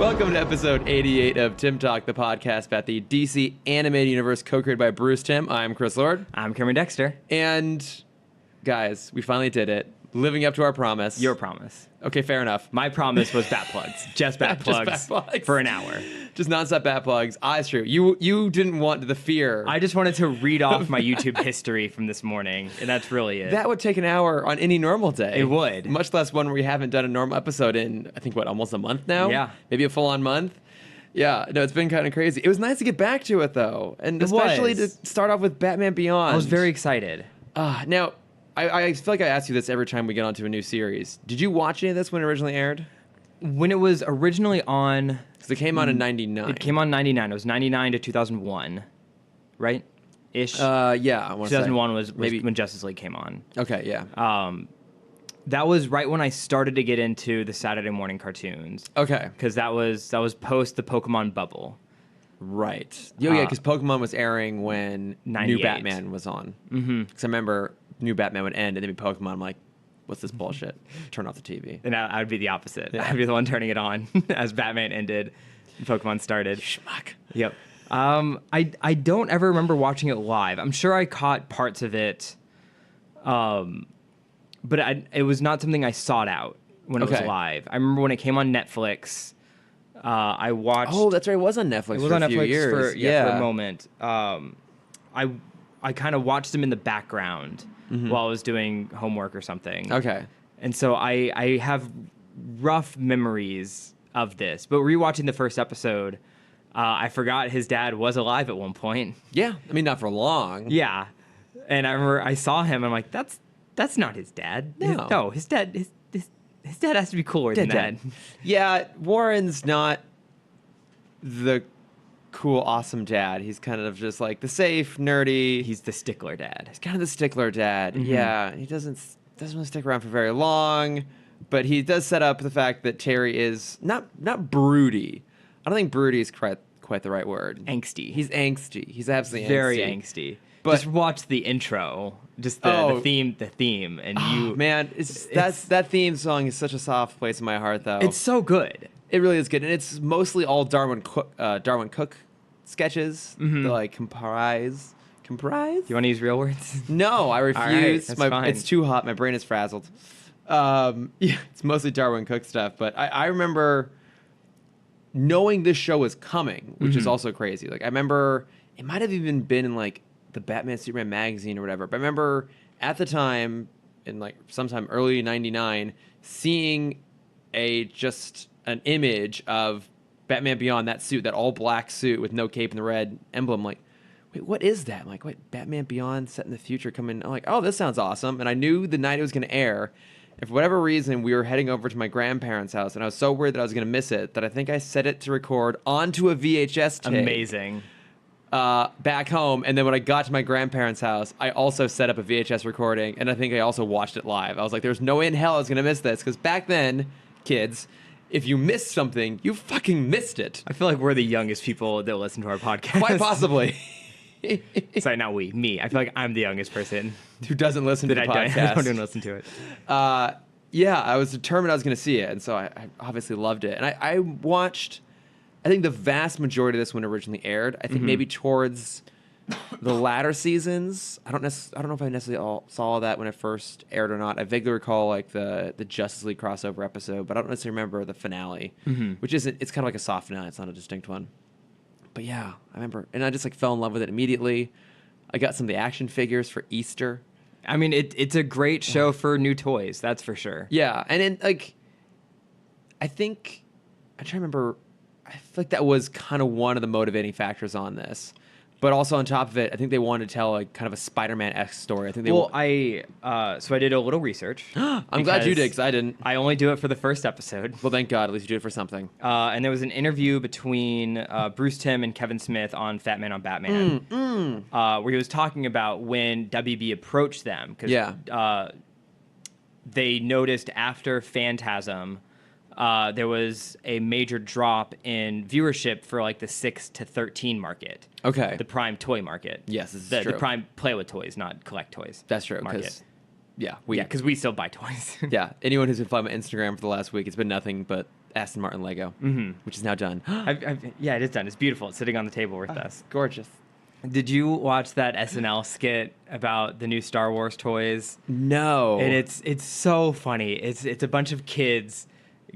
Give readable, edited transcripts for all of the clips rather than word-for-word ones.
Welcome to episode 88 of Timm Talk, the podcast about the DC animated universe co-created by Bruce Timm. I'm Chris Lord. I'm Cameron Dexter. And, guys, we finally did it. Living up to our promise. Your promise. Okay, fair enough. My promise was bat plugs. Just bat plugs, Just bat plugs. for an hour. Just nonstop bat plugs. It's true. You didn't want the fear. I just wanted to read off my YouTube history from this morning, and that's really it. That would take an hour on any normal day. It would. Much less one where we haven't done a normal episode in, I think, almost a month now? Yeah. Maybe a full-on month? Yeah, no, it's been kind of crazy. It was nice to get back to it, though. And especially to start off with Batman Beyond. I was very excited. Now, I feel like I ask you this every time we get onto a new series. Did you watch any of this when it originally aired? When it was originally on... Because it came on in 99. It came on 99. It was 99 to 2001, right? Ish. Yeah. I 2001 was maybe when Justice League came on. Okay, yeah. That was right when I started to get into the Saturday morning cartoons. Okay. Because that was post the Pokemon bubble. Right. Yeah, because Pokemon was airing when 98. New Batman was on. Mm-hmm. Because I remember New Batman would end and then be Pokemon. I'm like, what's this bullshit? Turn off the TV. And I would be the opposite. Yeah. I'd be the one turning it on as Batman ended and Pokemon started. Schmuck. Yep. I don't ever remember watching it live. I'm sure I caught parts of it, but it was not something I sought out when it was live. I remember when it came on Netflix. I watched. Oh, that's right. It was on Netflix. It was for on a few Netflix years. for a moment. I kind of watched them in the background while I was doing homework or something. Okay. And so I have rough memories of this, but rewatching the first episode, I forgot his dad was alive at one point. Yeah. I mean, not for long. Yeah. And I remember I saw him, and I'm like, that's not his dad. No. His dad has to be cooler than that. Yeah, Warren's not the cool, awesome dad. He's kind of just like the safe, nerdy. He's the stickler dad. He's kind of the stickler dad. Mm-hmm. Yeah, he doesn't really stick around for very long, but he does set up the fact that Terry is not broody. I don't think broody is quite the right word. Angsty. He's angsty. He's absolutely very angsty. But just watch the intro, just the theme, and you man, that theme song is such a soft place in my heart, though. It's so good. It really is good, and it's mostly all Darwin Cook sketches. Mm-hmm. They like comprise. You want to use real words? No, I refuse. All right, that's fine. It's too hot. My brain is frazzled. Yeah, it's mostly Darwin Cook stuff. But I remember knowing this show was coming, which is also crazy. Like I remember it might have even been in like the Batman Superman magazine or whatever. But I remember at the time, in like sometime early '99, seeing just an image of Batman Beyond, that suit, that all black suit with no cape and the red emblem. Like, wait, what is that? I'm like, wait, Batman Beyond set in the future coming. I'm like, oh, this sounds awesome. And I knew the night it was going to air. And for whatever reason, we were heading over to my grandparents' house, and I was so worried that I was going to miss it that I think I set it to record onto a VHS tape. Amazing. Back home, and then when I got to my grandparents' house, I also set up a VHS recording, and I think I also watched it live. I was like, there's no way in hell I was going to miss this, because back then, kids, if you missed something, you fucking missed it. I feel like we're the youngest people that listen to our podcast. Quite possibly. Sorry, not we. Me. I feel like I'm the youngest person who doesn't listen to the podcast. I don't even listen to it. Yeah, I was determined I was going to see it, and so I obviously loved it. And I watched, I think, the vast majority of this when it originally aired. I think maybe towards the latter seasons. I don't know if I necessarily saw that when it first aired or not. I vaguely recall like the Justice League crossover episode, but I don't necessarily remember the finale, which isn't. It's kind of like a soft finale. It's not a distinct one. But yeah, I remember, and I just like fell in love with it immediately. I got some of the action figures for Easter. I mean, it's a great show for new toys, that's for sure. Yeah, and then like, I think I'm trying to remember. I feel like that was kind of one of the motivating factors on this. But also on top of it, I think they wanted to tell like kind of a Spider-Man-esque story. I think they. Well, so I did a little research. I'm glad you did, because I didn't. I only do it for the first episode. Well, thank God. At least you did it for something. And there was an interview between Bruce Timm and Kevin Smith on Fat Man on Batman, where he was talking about when WB approached them, because they noticed after Phantasm. There was a major drop in viewership for like the 6 to 13 market. Okay. The prime toy market. Yes, this is true. The prime play with toys, not collect toys. That's true. Market. Yeah, because we still buy toys. Yeah, anyone who's been following my Instagram for the last week, it's been nothing but Aston Martin Lego, which is now done. Yeah, it is done. It's beautiful. It's sitting on the table with us. Gorgeous. Did you watch that SNL skit about the new Star Wars toys? No. And it's so funny. It's a bunch of kids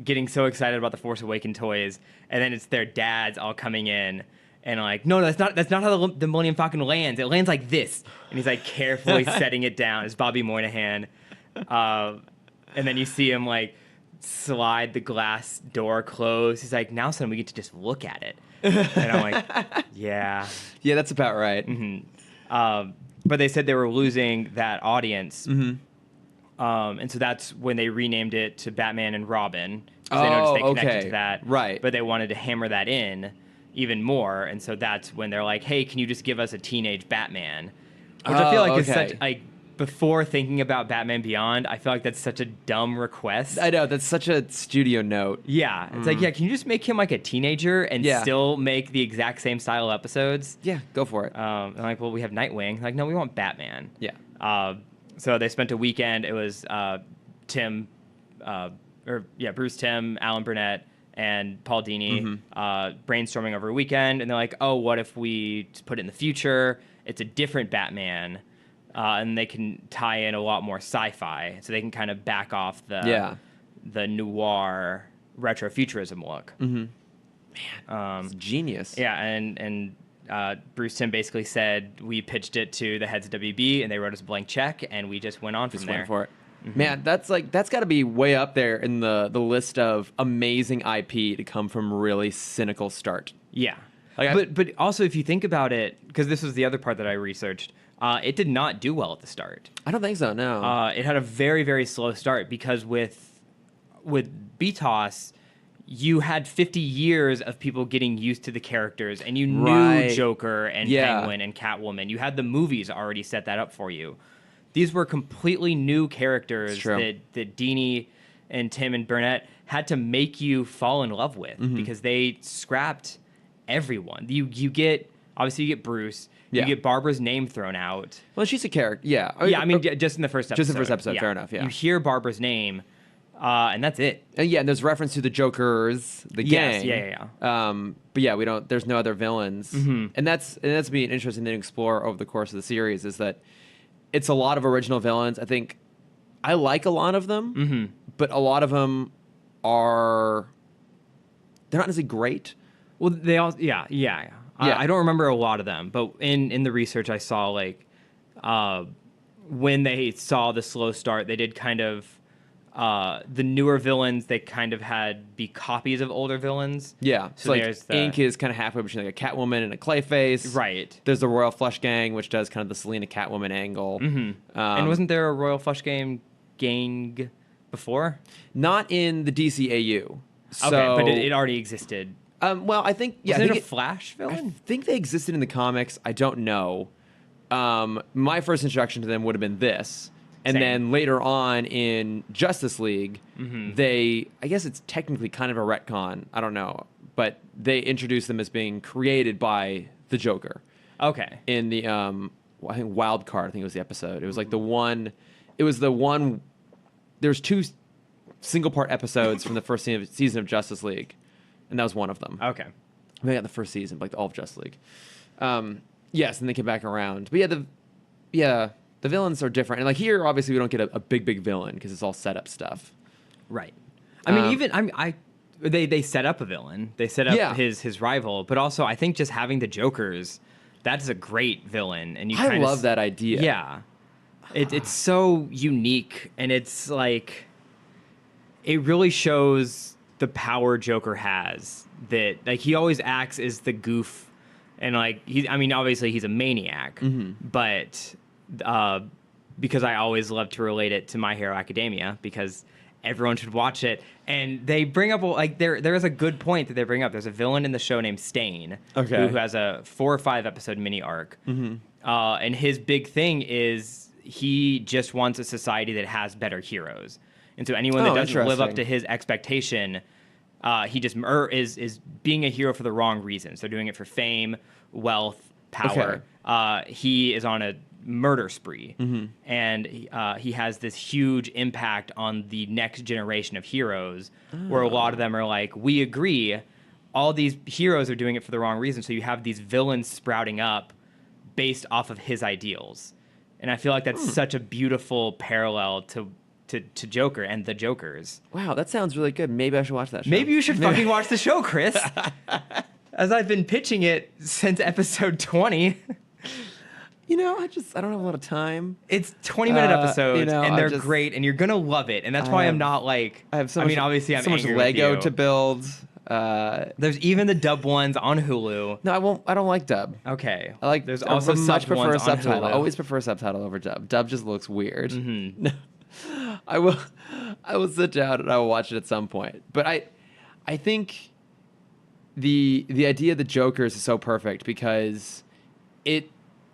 getting so excited about the Force Awakens toys, and then it's their dads all coming in and like, no, that's not how the Millennium Falcon lands. It lands like this, and he's like carefully setting it down. It's Bobby Moynihan, and then you see him like slide the glass door closed. He's like, now, son, we get to just look at it. And I'm like, yeah. Yeah, that's about right. But they said they were losing that audience. And so that's when they renamed it to Batman and Robin. Because they noticed they connected to that. Right. But they wanted to hammer that in even more. And so that's when they're like, hey, can you just give us a teenage Batman? Which I feel like is such, like, before thinking about Batman Beyond, I feel like that's such a dumb request. I know, that's such a studio note. Yeah. It's like, yeah, can you just make him like a teenager and still make the exact same style episodes? Yeah, go for it. And like, well, we have Nightwing. Like, no, we want Batman. Yeah. So they spent a weekend. It was Timm, Bruce Timm, Alan Burnett, and Paul Dini brainstorming over a weekend. And they're like, oh, what if we just put it in the future? It's a different Batman. And they can tie in a lot more sci-fi, so they can kind of back off the noir retrofuturism look. Man, it's genius. Yeah, and Bruce Timm basically said we pitched it to the heads of WB, and they wrote us a blank check, and we just went on from there. Went for it. Man, that's got to be way up there in the list of amazing IP to come from really cynical start. Yeah, but also if you think about it, because this was the other part that I researched. It did not do well at the start. I don't think so, no. It had a very, very slow start because with BTOS, you had 50 years of people getting used to the characters, and you knew Joker and Penguin and Catwoman. You had the movies already set that up for you. These were completely new characters that Dini and Timm and Burnett had to make you fall in love with because they scrapped everyone. You get Bruce. You get Barbara's name thrown out. Well, she's a character. Yeah. Yeah, I mean, just in the first episode. Just in the first episode, fair enough, yeah. You hear Barbara's name, and that's it. And and there's reference to the Jokers, the gang. Yeah. But yeah, there's no other villains. And that's being interesting to explore over the course of the series is that it's a lot of original villains. I think I like a lot of them, but a lot of them they're not necessarily great. Well, they all, yeah. I don't remember a lot of them, but in the research I saw, like, when they saw the slow start, they did kind of, the newer villains, they kind of had be copies of older villains. Yeah, so like Ink is kind of halfway between like a Catwoman and a Clayface. Right. There's the Royal Flush Gang, which does kind of the Selena Catwoman angle. And wasn't there a Royal Flush gang before? Not in the DCAU. So, okay, but it already existed. Well, I think was it a Flash villain? I think they existed in the comics. I don't know. My first introduction to them would have been this, and then later on in Justice League, I guess it's technically kind of a retcon. I don't know, but they introduced them as being created by the Joker. Okay. In the I think Wild Card, I think it was the episode. It was like the one. It was the one. There's 2 single part episodes from the first season of Justice League. And that was one of them. Okay. They got the first season, like all of Justice League. Yes, and they came back around. But the villains are different. And like here, obviously, we don't get a big villain because it's all set up stuff. Right. I mean, they set up a villain. They set up his rival. But also, I think just having the Jokers, that's a great villain. And I love that idea. Yeah. It's so unique, and it's like it really shows the power Joker has, that like he always acts as the goof, and like obviously he's a maniac, but because I always love to relate it to My Hero Academia because everyone should watch it, and they bring up like there is a good point that they bring up. There's a villain in the show named Stain, who has a 4 or 5 episode mini arc, and his big thing is he just wants a society that has better heroes. And so anyone that doesn't live up to his expectation, he just is being a hero for the wrong reasons. They're doing it for fame, wealth, power. Okay. He is on a murder spree, Mm-hmm. and he has this huge impact on the next generation of heroes, where a lot of them are like, we agree, all these heroes are doing it for the wrong reason, so you have these villains sprouting up based off of his ideals. And I feel like that's such a beautiful parallel to Joker and the Jokers. Wow, that sounds really good. Maybe I should watch that show. Maybe you should fucking watch the show, Chris. As I've been pitching it since episode 20. You know, I don't have a lot of time. It's 20-minute episodes, and they're just great, and you're gonna love it. And that's why I'm not like. I have so I much, mean, obviously, I'm so much angry Lego with you. to build. There's even the dub ones on Hulu. No, I won't. I don't like dub. Okay. I like. There's I also much subbed prefer ones on subtitle. Hulu. I always prefer subtitle over dub. Dub just looks weird. Mm-hmm. I will sit down and I will watch it at some point. But I think the idea of the Jokers is so perfect because it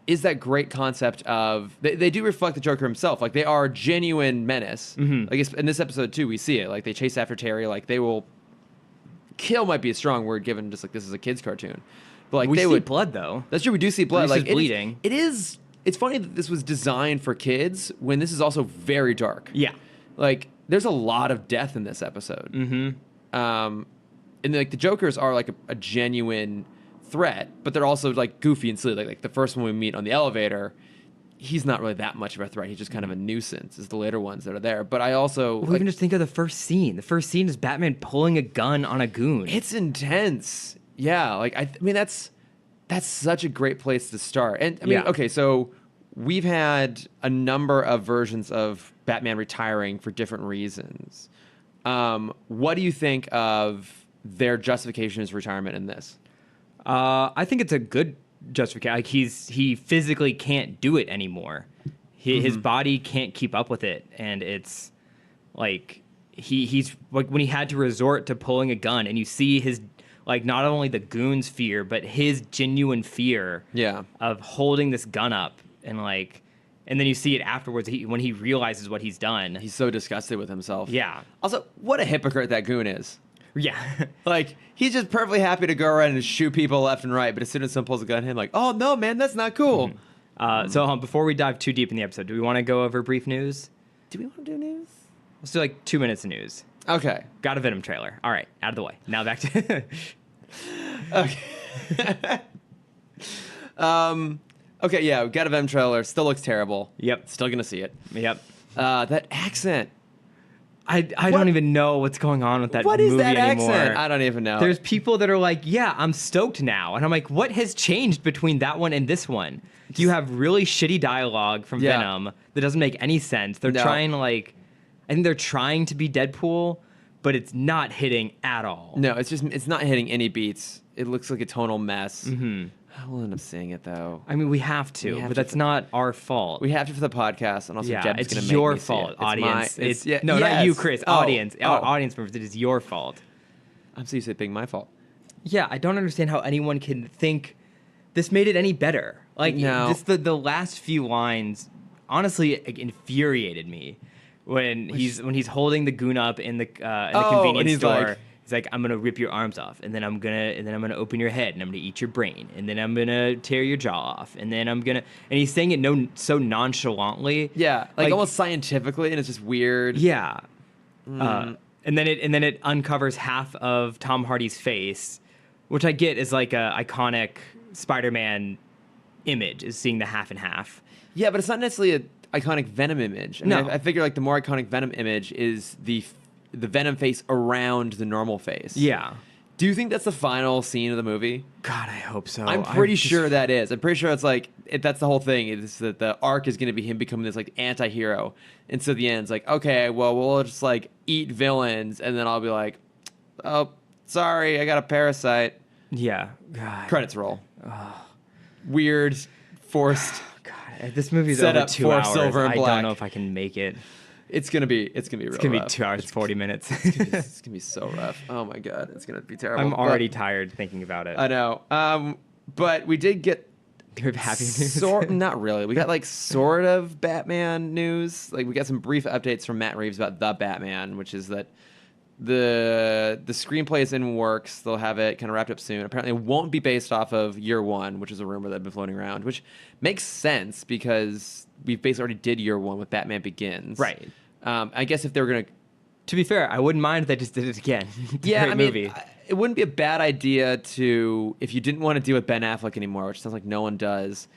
is that great concept of they do reflect the Joker himself. Like, they are a genuine menace. Mm-hmm. Like, in this episode too, we see it. Like, they chase after Terry. Like, they will kill might be a strong word given just like this is a kid's cartoon. But like, We they see would blood though. That's true. We do see blood. Bruce Like, is bleeding. It is. It's funny that this was designed for kids when this is also very dark. Yeah. Like, there's a lot of death in this episode. Mm-hmm. And like the Jokers are like a genuine threat, but they're also like goofy and silly. Like the first one we meet on the elevator, he's not really that much of a threat. He's just kind of a nuisance. It's the later ones that are there. But I also Well, even just think of the first scene. The first scene is Batman pulling a gun on a goon. it's intense. Yeah, like I mean that's such a great place to start. And I mean, Yeah. okay, so we've had a number of versions of Batman retiring for different reasons. What do you think of their justification of his retirement in this? I think it's a good justification. Like, he physically can't do it anymore. His body can't keep up with it, and it's like he's like when he had to resort to pulling a gun, and you see his like not only the goon's fear, but his genuine fear of holding this gun up, and like, and then you see it afterwards when he realizes what he's done. He's so disgusted with himself. Yeah. Also, what a hypocrite that goon is. Yeah. Like, he's just perfectly happy to go around and shoot people left and right, but as soon as someone pulls a gun at him, like, oh, no, man, that's not cool. So before we dive too deep in the episode, do we want to go over brief news? Do we want to do news? Let's do like 2 minutes of news. Okay. Got a Venom trailer. All right, out of the way. Now back to... Okay. Okay, yeah, we got a Venom trailer. Still looks terrible. Yep. Still gonna see it. Yep. That accent. I don't even know what's going on with that What movie is that anymore. accent? I don't even know. There's people that are like, yeah, I'm stoked now. And I'm like, what has changed between that one and this one? You have really shitty dialogue from Yeah. Venom that doesn't make any sense. They're No. trying to like, I think they're trying to be Deadpool, but it's not hitting at all. No, it's not hitting any beats. It looks like a tonal mess. Mm-hmm. We'll end up seeing it though. I mean, we have to, We have but to that's for- not our fault. We have to for the podcast, and also yeah, Jeb's it's gonna make your me see fault, it. audience. It's No, not yes. you, Chris. Oh, Audience. oh. Audience members. It is your fault. I'm so used to it being my fault. Yeah, I don't understand how anyone can think this made it any better. Like, No. the last few lines, honestly, infuriated me when he's holding the goon up in the and convenience he's store. like- He's like, I'm gonna rip your arms off, and then I'm gonna open your head, and I'm gonna eat your brain, and then I'm gonna tear your jaw off, and then and he's saying it so nonchalantly. Yeah, like almost scientifically, and it's just weird. Yeah. And then it uncovers half of Tom Hardy's face, which I get is like a iconic Spider-Man image, is seeing the half and half. Yeah, but it's not necessarily an iconic Venom image. I mean, No. I figure like the more iconic Venom image is the Venom face around the normal face. Yeah. Do you think that's the final scene of the movie? God, I hope so. I'm pretty sure that is. I'm pretty sure it's like that's the whole thing. Is that the arc is going to be him becoming this like anti-hero, and so the end's like, okay, well, we'll just like eat villains, and then I'll be like, oh, sorry, I got a parasite. Yeah. God. Credits roll. Weird, forced. God, this movie's Set over up 2 for hours. Silver and I Black. don't know if I can make it. It's gonna be real. It's gonna be rough. 2 hours and 40 minutes. It's gonna be so rough. Oh my god, it's gonna be terrible. I'm already tired thinking about it. I know. But we did get Do we have happy news? not really. We got like sort of Batman news. Like we got some brief updates from Matt Reeves about the Batman, which is that The screenplay is in works. They'll have it kind of wrapped up soon. Apparently, it won't be based off of Year One, which is a rumor that's been floating around, which makes sense because we basically already did Year One with Batman Begins. Right. I guess if they were going To be fair, I wouldn't mind if they just did it again. It's a yeah, great I mean, movie. it wouldn't be a bad idea to, if you didn't want to deal with Ben Affleck anymore, which sounds like no one does,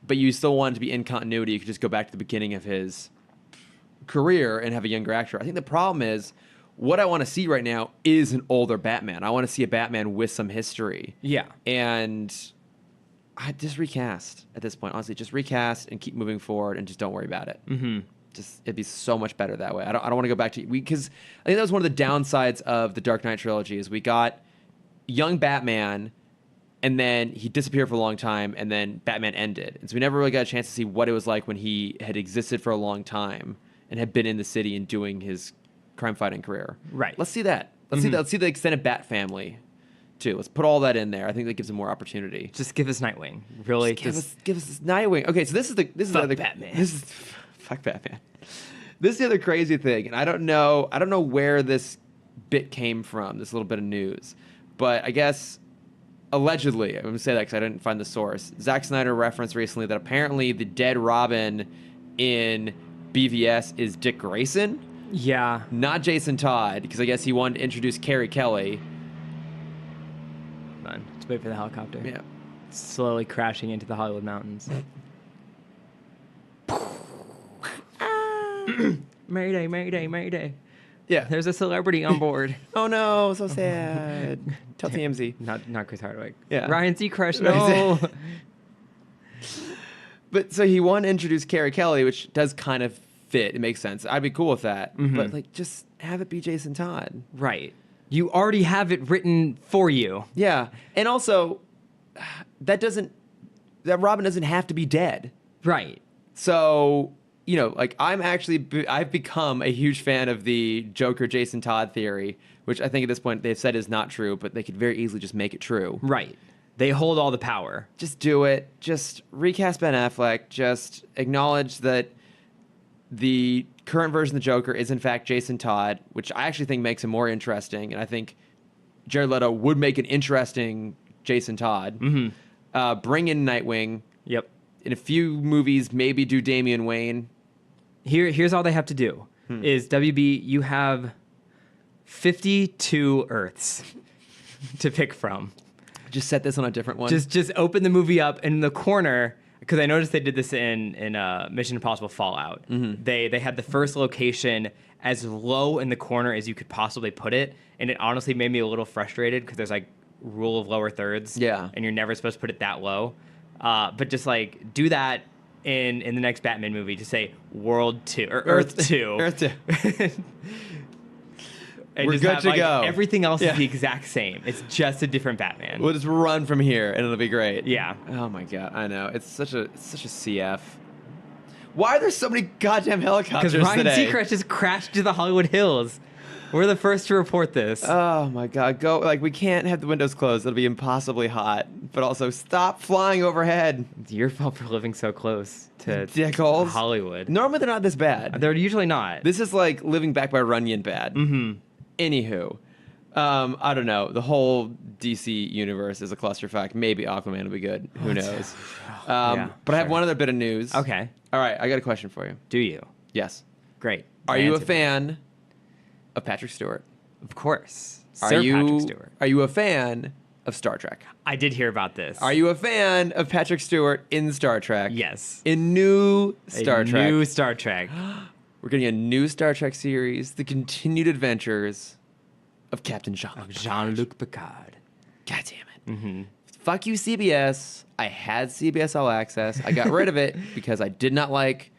but you still wanted to be in continuity, you could just go back to the beginning of his career and have a younger actor. I think the problem is, what I want to see right now is an older Batman. I want to see a Batman with some history. Yeah. And I just recast at this point. Honestly, just recast and keep moving forward and just don't worry about it. Mm-hmm. Just it'd be so much better that way. I don't want to go back to because I think that was one of the downsides of the Dark Knight trilogy is we got young Batman and then he disappeared for a long time and then Batman ended. And so we never really got a chance to see what it was like when he had existed for a long time and had been in the city and doing his crime fighting career. Right. Let's see that. Let's see that. Let's see the extended Bat family too. Let's put all that in there. I think that gives him more opportunity. Just give us Nightwing. Really, give us this Nightwing. Okay, so this is the other Batman. This is fuck Batman. This is the other crazy thing, and I don't know where this bit came from. This little bit of news, but I guess allegedly, I'm gonna say that because I didn't find the source. Zack Snyder referenced recently that apparently the dead Robin in BVS is Dick Grayson. Yeah. Not Jason Todd, because I guess he wanted to introduce Carrie Kelly. Hold on. Let's wait for the helicopter. Yeah. Slowly crashing into the Hollywood mountains. Mayday, mayday, mayday. Yeah. There's a celebrity on board. Oh no, so sad. Tell TMZ. Not Chris Hardwick. Yeah. Ryan Seacrest, no. But so he wanted to introduce Carrie Kelly, which does kind of fit. It makes sense. I'd be cool with that. Mm-hmm. But like, just have it be Jason Todd. Right. You already have it written for you. Yeah. And also, that Robin doesn't have to be dead. Right. So, you know, like I've become a huge fan of the Joker Jason Todd theory, which I think at this point they've said is not true, but they could very easily just make it true. Right. They hold all the power. Just do it. Just recast Ben Affleck. Just acknowledge that the current version of the Joker is in fact Jason Todd, which I actually think makes him more interesting. And I think Jared Leto would make an interesting Jason Todd. Mm-hmm. Bring in Nightwing. Yep. In a few movies, maybe do Damian Wayne. Here's all they have to do is WB, you have 52 Earths to pick from. Just set this on a different one. Just open the movie up and in the corner, because I noticed they did this in Mission Impossible Fallout. Mm-hmm. They had the first location as low in the corner as you could possibly put it, and it honestly made me a little frustrated because there's like rule of lower thirds. Yeah. And you're never supposed to put it that low. But just like do that in the next Batman movie to say World 2 or Earth 2. Earth 2. And We're just good have, to like, go. Everything else is the exact same. It's just a different Batman. We'll just run from here and it'll be great. Yeah. Oh my god, I know. It's such a CF. Why are there so many goddamn helicopters Because Ryan today? Seacrest just crashed to the Hollywood Hills. We're the first to report this. Oh my god, we can't have the windows closed. It'll be impossibly hot. But also stop flying overhead. It's your fault for living so close to Dickholes. Hollywood. Normally they're not this bad. They're usually not. This is like living back by Runyon bad. Mm-hmm. Anywho, I don't know. The whole DC universe is a clusterfuck. Maybe Aquaman will be good. Who knows? Yeah, but I have one other bit of news. Okay. All right, I got a question for you. Do you? Yes. Great. Are you a Answer. fan of Patrick Stewart? Of course. Are Sir you Patrick Stewart. Are you a fan of Star Trek? I did hear about this. Are you a fan of Patrick Stewart in Star Trek? Yes. In new Star Trek. New Star Trek. We're getting a new Star Trek series, The Continued Adventures of Captain Jean-Luc. Jean-Luc Picard. God damn it. Mm-hmm. Fuck you, CBS. I had CBS All Access. I got rid of it because I did not like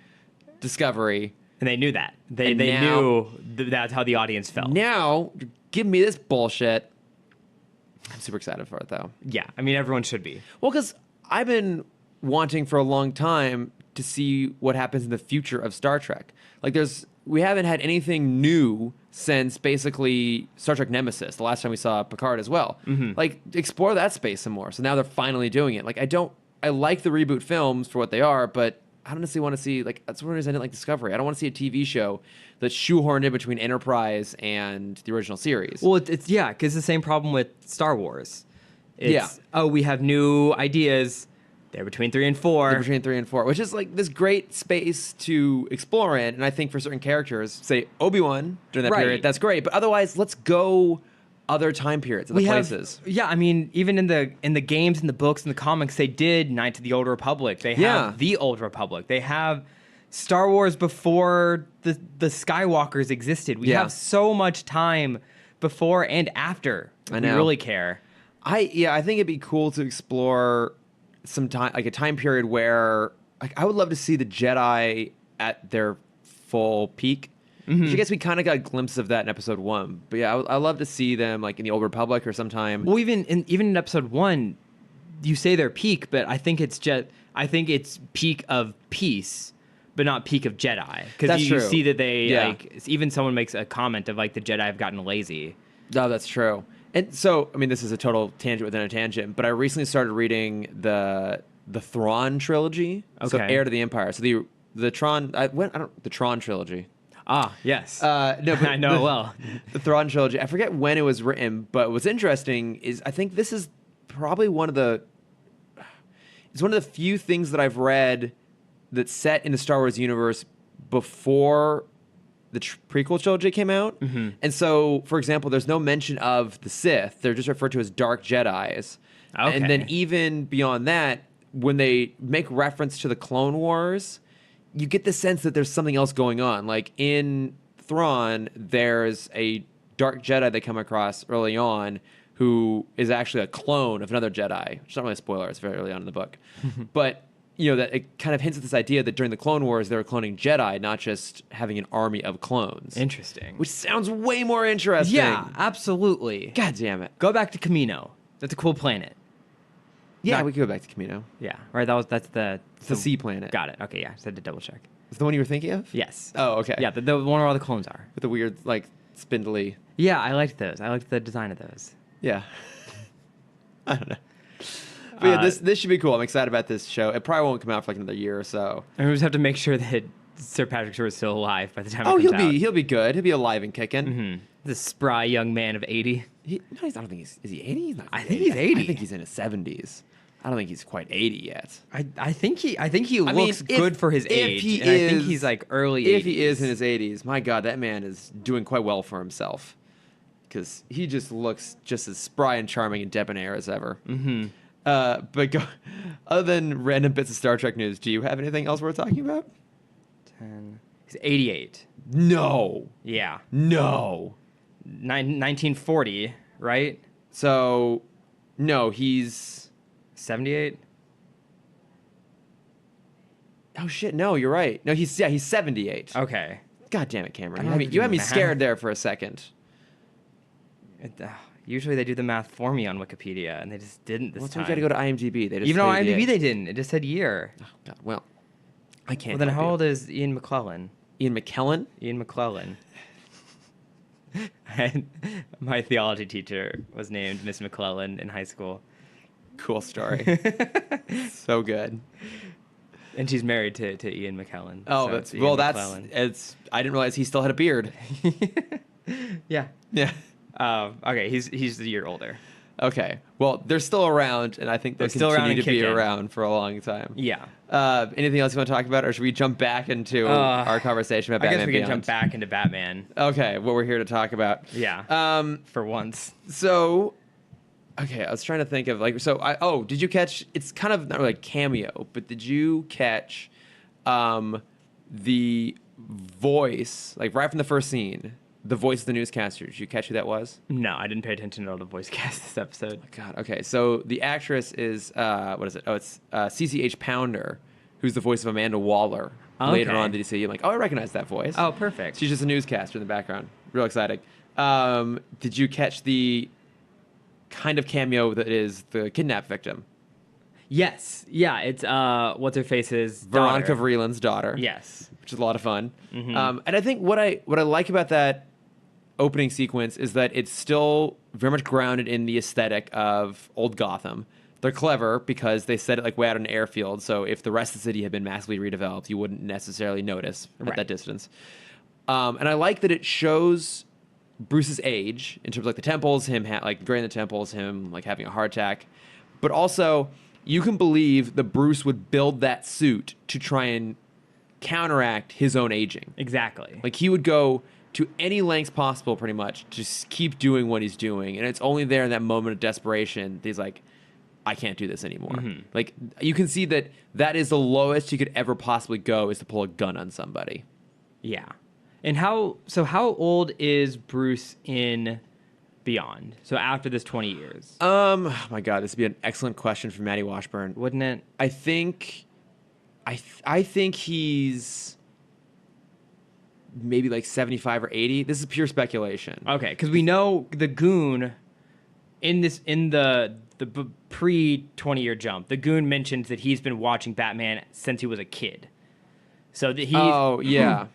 Discovery. And they knew that. They And now- knew that's how the audience felt. Now, give me this bullshit. I'm super excited for it, though. Yeah. I mean, everyone should be. Well, because I've been wanting for a long time to see what happens in the future of Star Trek. Like, we haven't had anything new since basically Star Trek Nemesis, the last time we saw Picard as well. Mm-hmm. Like, explore that space some more. So now they're finally doing it. Like, I like the reboot films for what they are, but I don't necessarily want to see, like, that's one reason I didn't like Discovery. I don't want to see a TV show that's shoehorned in between Enterprise and the original series. Well, it's yeah, because the same problem with Star Wars. Yeah. Oh, we have new ideas. They're between 3 and 4. They're between 3 and 4, which is like this great space to explore in. And I think for certain characters, say Obi-Wan during that Right. period, that's great. But otherwise, let's go other time periods, other places. Yeah, I mean, even in the games, in the books, in the comics, they did Knights of the Old Republic. They have the Old Republic. They have Star Wars before the Skywalkers existed. We have so much time before and after. I know. We really care. I think it'd be cool to explore some time, like a time period where, like, I would love to see the Jedi at their full peak. Which I guess we kind of got a glimpse of that in episode 1. But yeah, I love to see them like in the Old Republic or sometime. Well, even in episode 1, you say they're peak, but I think it's peak of peace, but not peak of Jedi. Because you see that they like, even someone makes a comment of like the Jedi have gotten lazy. No, that's true. And so, I mean, this is a total tangent within a tangent, but I recently started reading the Thrawn trilogy. So Okay. Heir to the Empire. So the Tron the Tron trilogy. Ah, yes. No, but I know well. The Thrawn trilogy. I forget when it was written, but what's interesting is I think this is probably one of the few things that I've read that's set in the Star Wars universe before the prequel trilogy came out. And so, for example, there's no mention of the Sith. They're just referred to as Dark Jedis. Okay. And then even beyond that, when they make reference to the Clone Wars, you get the sense that there's something else going on. Like in Thrawn, there's a Dark Jedi they come across early on who is actually a clone of another Jedi. Which is not really a spoiler, it's very early on in the book. But, you know, that it kind of hints at this idea that during the Clone Wars, they were cloning Jedi, not just having an army of clones. Interesting. Which sounds way more interesting. Yeah, absolutely. God damn it. Go back to Camino. That's a cool planet. Yeah, we could go back to Camino. Yeah, right. That's the sea planet. Got it. Okay, yeah. Just had to double check. Is the one you were thinking of? Yes. Oh, okay. Yeah, the one where all the clones are. With the weird, like, spindly. Yeah, I liked those. I liked the design of those. Yeah. I don't know. But yeah, this should be cool. I'm excited about this show. It probably won't come out for like another year or so. And we just have to make sure that Sir Patrick Stewart is still alive by the time it comes out. He'll be good. He'll be alive and kicking. Mm-hmm. The spry young man of 80. I don't think is he 80? He's not I think he's 80. I think he's in his 70s. I don't think he's quite 80 yet. I think he looks good for his age. I think he's like early 80s. If he is in his 80s, my God, that man is doing quite well for himself. Because he just looks just as spry and charming and debonair as ever. Mm-hmm. Other than random bits of Star Trek news, do you have anything else worth talking about? 10. He's 88. No. Yeah. No. 1940, right? So, no, he's 78. Oh shit! No, you're right. No, he's 78. Okay. God damn it, Cameron! I don't You had me know. scared there for a second. Usually they do the math for me on Wikipedia, and they just didn't this Well, time. we got to go to IMDb. They just Even on tell you the IMDb age. they didn't. It just said year. Oh, God. Well, I can't. Well, then help how you. old is Ian McClellan? Ian McKellen? Ian McClellan. And my theology teacher was named Miss McClellan in high school. Cool story. So good. And she's married to Ian McKellen. Oh, so that's it's Ian McClellan. it's. I didn't realize he still had a beard. Yeah. Yeah. Okay, he's a year older. Okay. Well, they're still around, and I think they'll They're still around continue and to be kicking. around for a long time. Yeah. Anything else you want to talk about, or should we jump back into our conversation about I Batman guess we can Beyond? jump back into Batman. Okay, what we're here to talk about. Yeah. For once. So, okay, I was trying to think of did you catch? It's kind of not really a cameo, but did you catch the voice, like right from the first scene, the voice of the newscaster? Did you catch who that was? No, I didn't pay attention at all to voice cast this episode. God, okay. So the actress is what is it? Oh, it's CCH Pounder, who's the voice of Amanda Waller. Later Okay. on, did you see? I'm like, oh, I recognize that voice. Oh, perfect. She's just a newscaster in the background. Real exciting. Did you catch the kind of cameo that is the kidnap victim? Yes. Yeah, it's what's her face's Veronica daughter. Vreeland's daughter. Yes. Which is a lot of fun. Mhm. And I think what I like about that opening sequence is that it's still very much grounded in the aesthetic of old Gotham. They're clever because they set it like way out in an airfield. So if the rest of the city had been massively redeveloped, you wouldn't necessarily notice at that distance. And I like that it shows Bruce's age in terms of like the temples, him like during the temples, him like having a heart attack. But also, you can believe that Bruce would build that suit to try and counteract his own aging. Exactly. Like he would go to any lengths possible pretty much to just keep doing what he's doing. And it's only there in that moment of desperation that he's like, I can't do this anymore. Like you can see that is the lowest you could ever possibly go, is to pull a gun on somebody. Yeah. And how old is Bruce in Beyond? So after this 20 years? Oh my God, this would be an excellent question from Maddie Washburn. Wouldn't it? I think he's maybe like 75 or 80. This is pure speculation. Okay, because we know the Goon in the pre 20-year jump. The Goon mentions that he's been watching Batman since he was a kid. So that he's Oh yeah.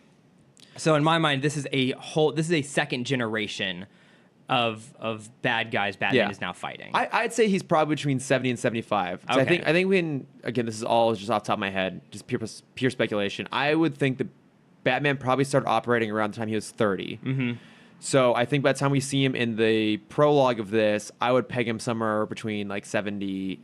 So in my mind, this is a second generation of bad guys Batman is now fighting. I'd say he's probably between 70 and 75. So Okay. I think when, again, this is all just off the top of my head, just pure speculation. I would think that Batman probably started operating around the time he was 30. Mm-hmm. So I think by the time we see him in the prologue of this, I would peg him somewhere between like 50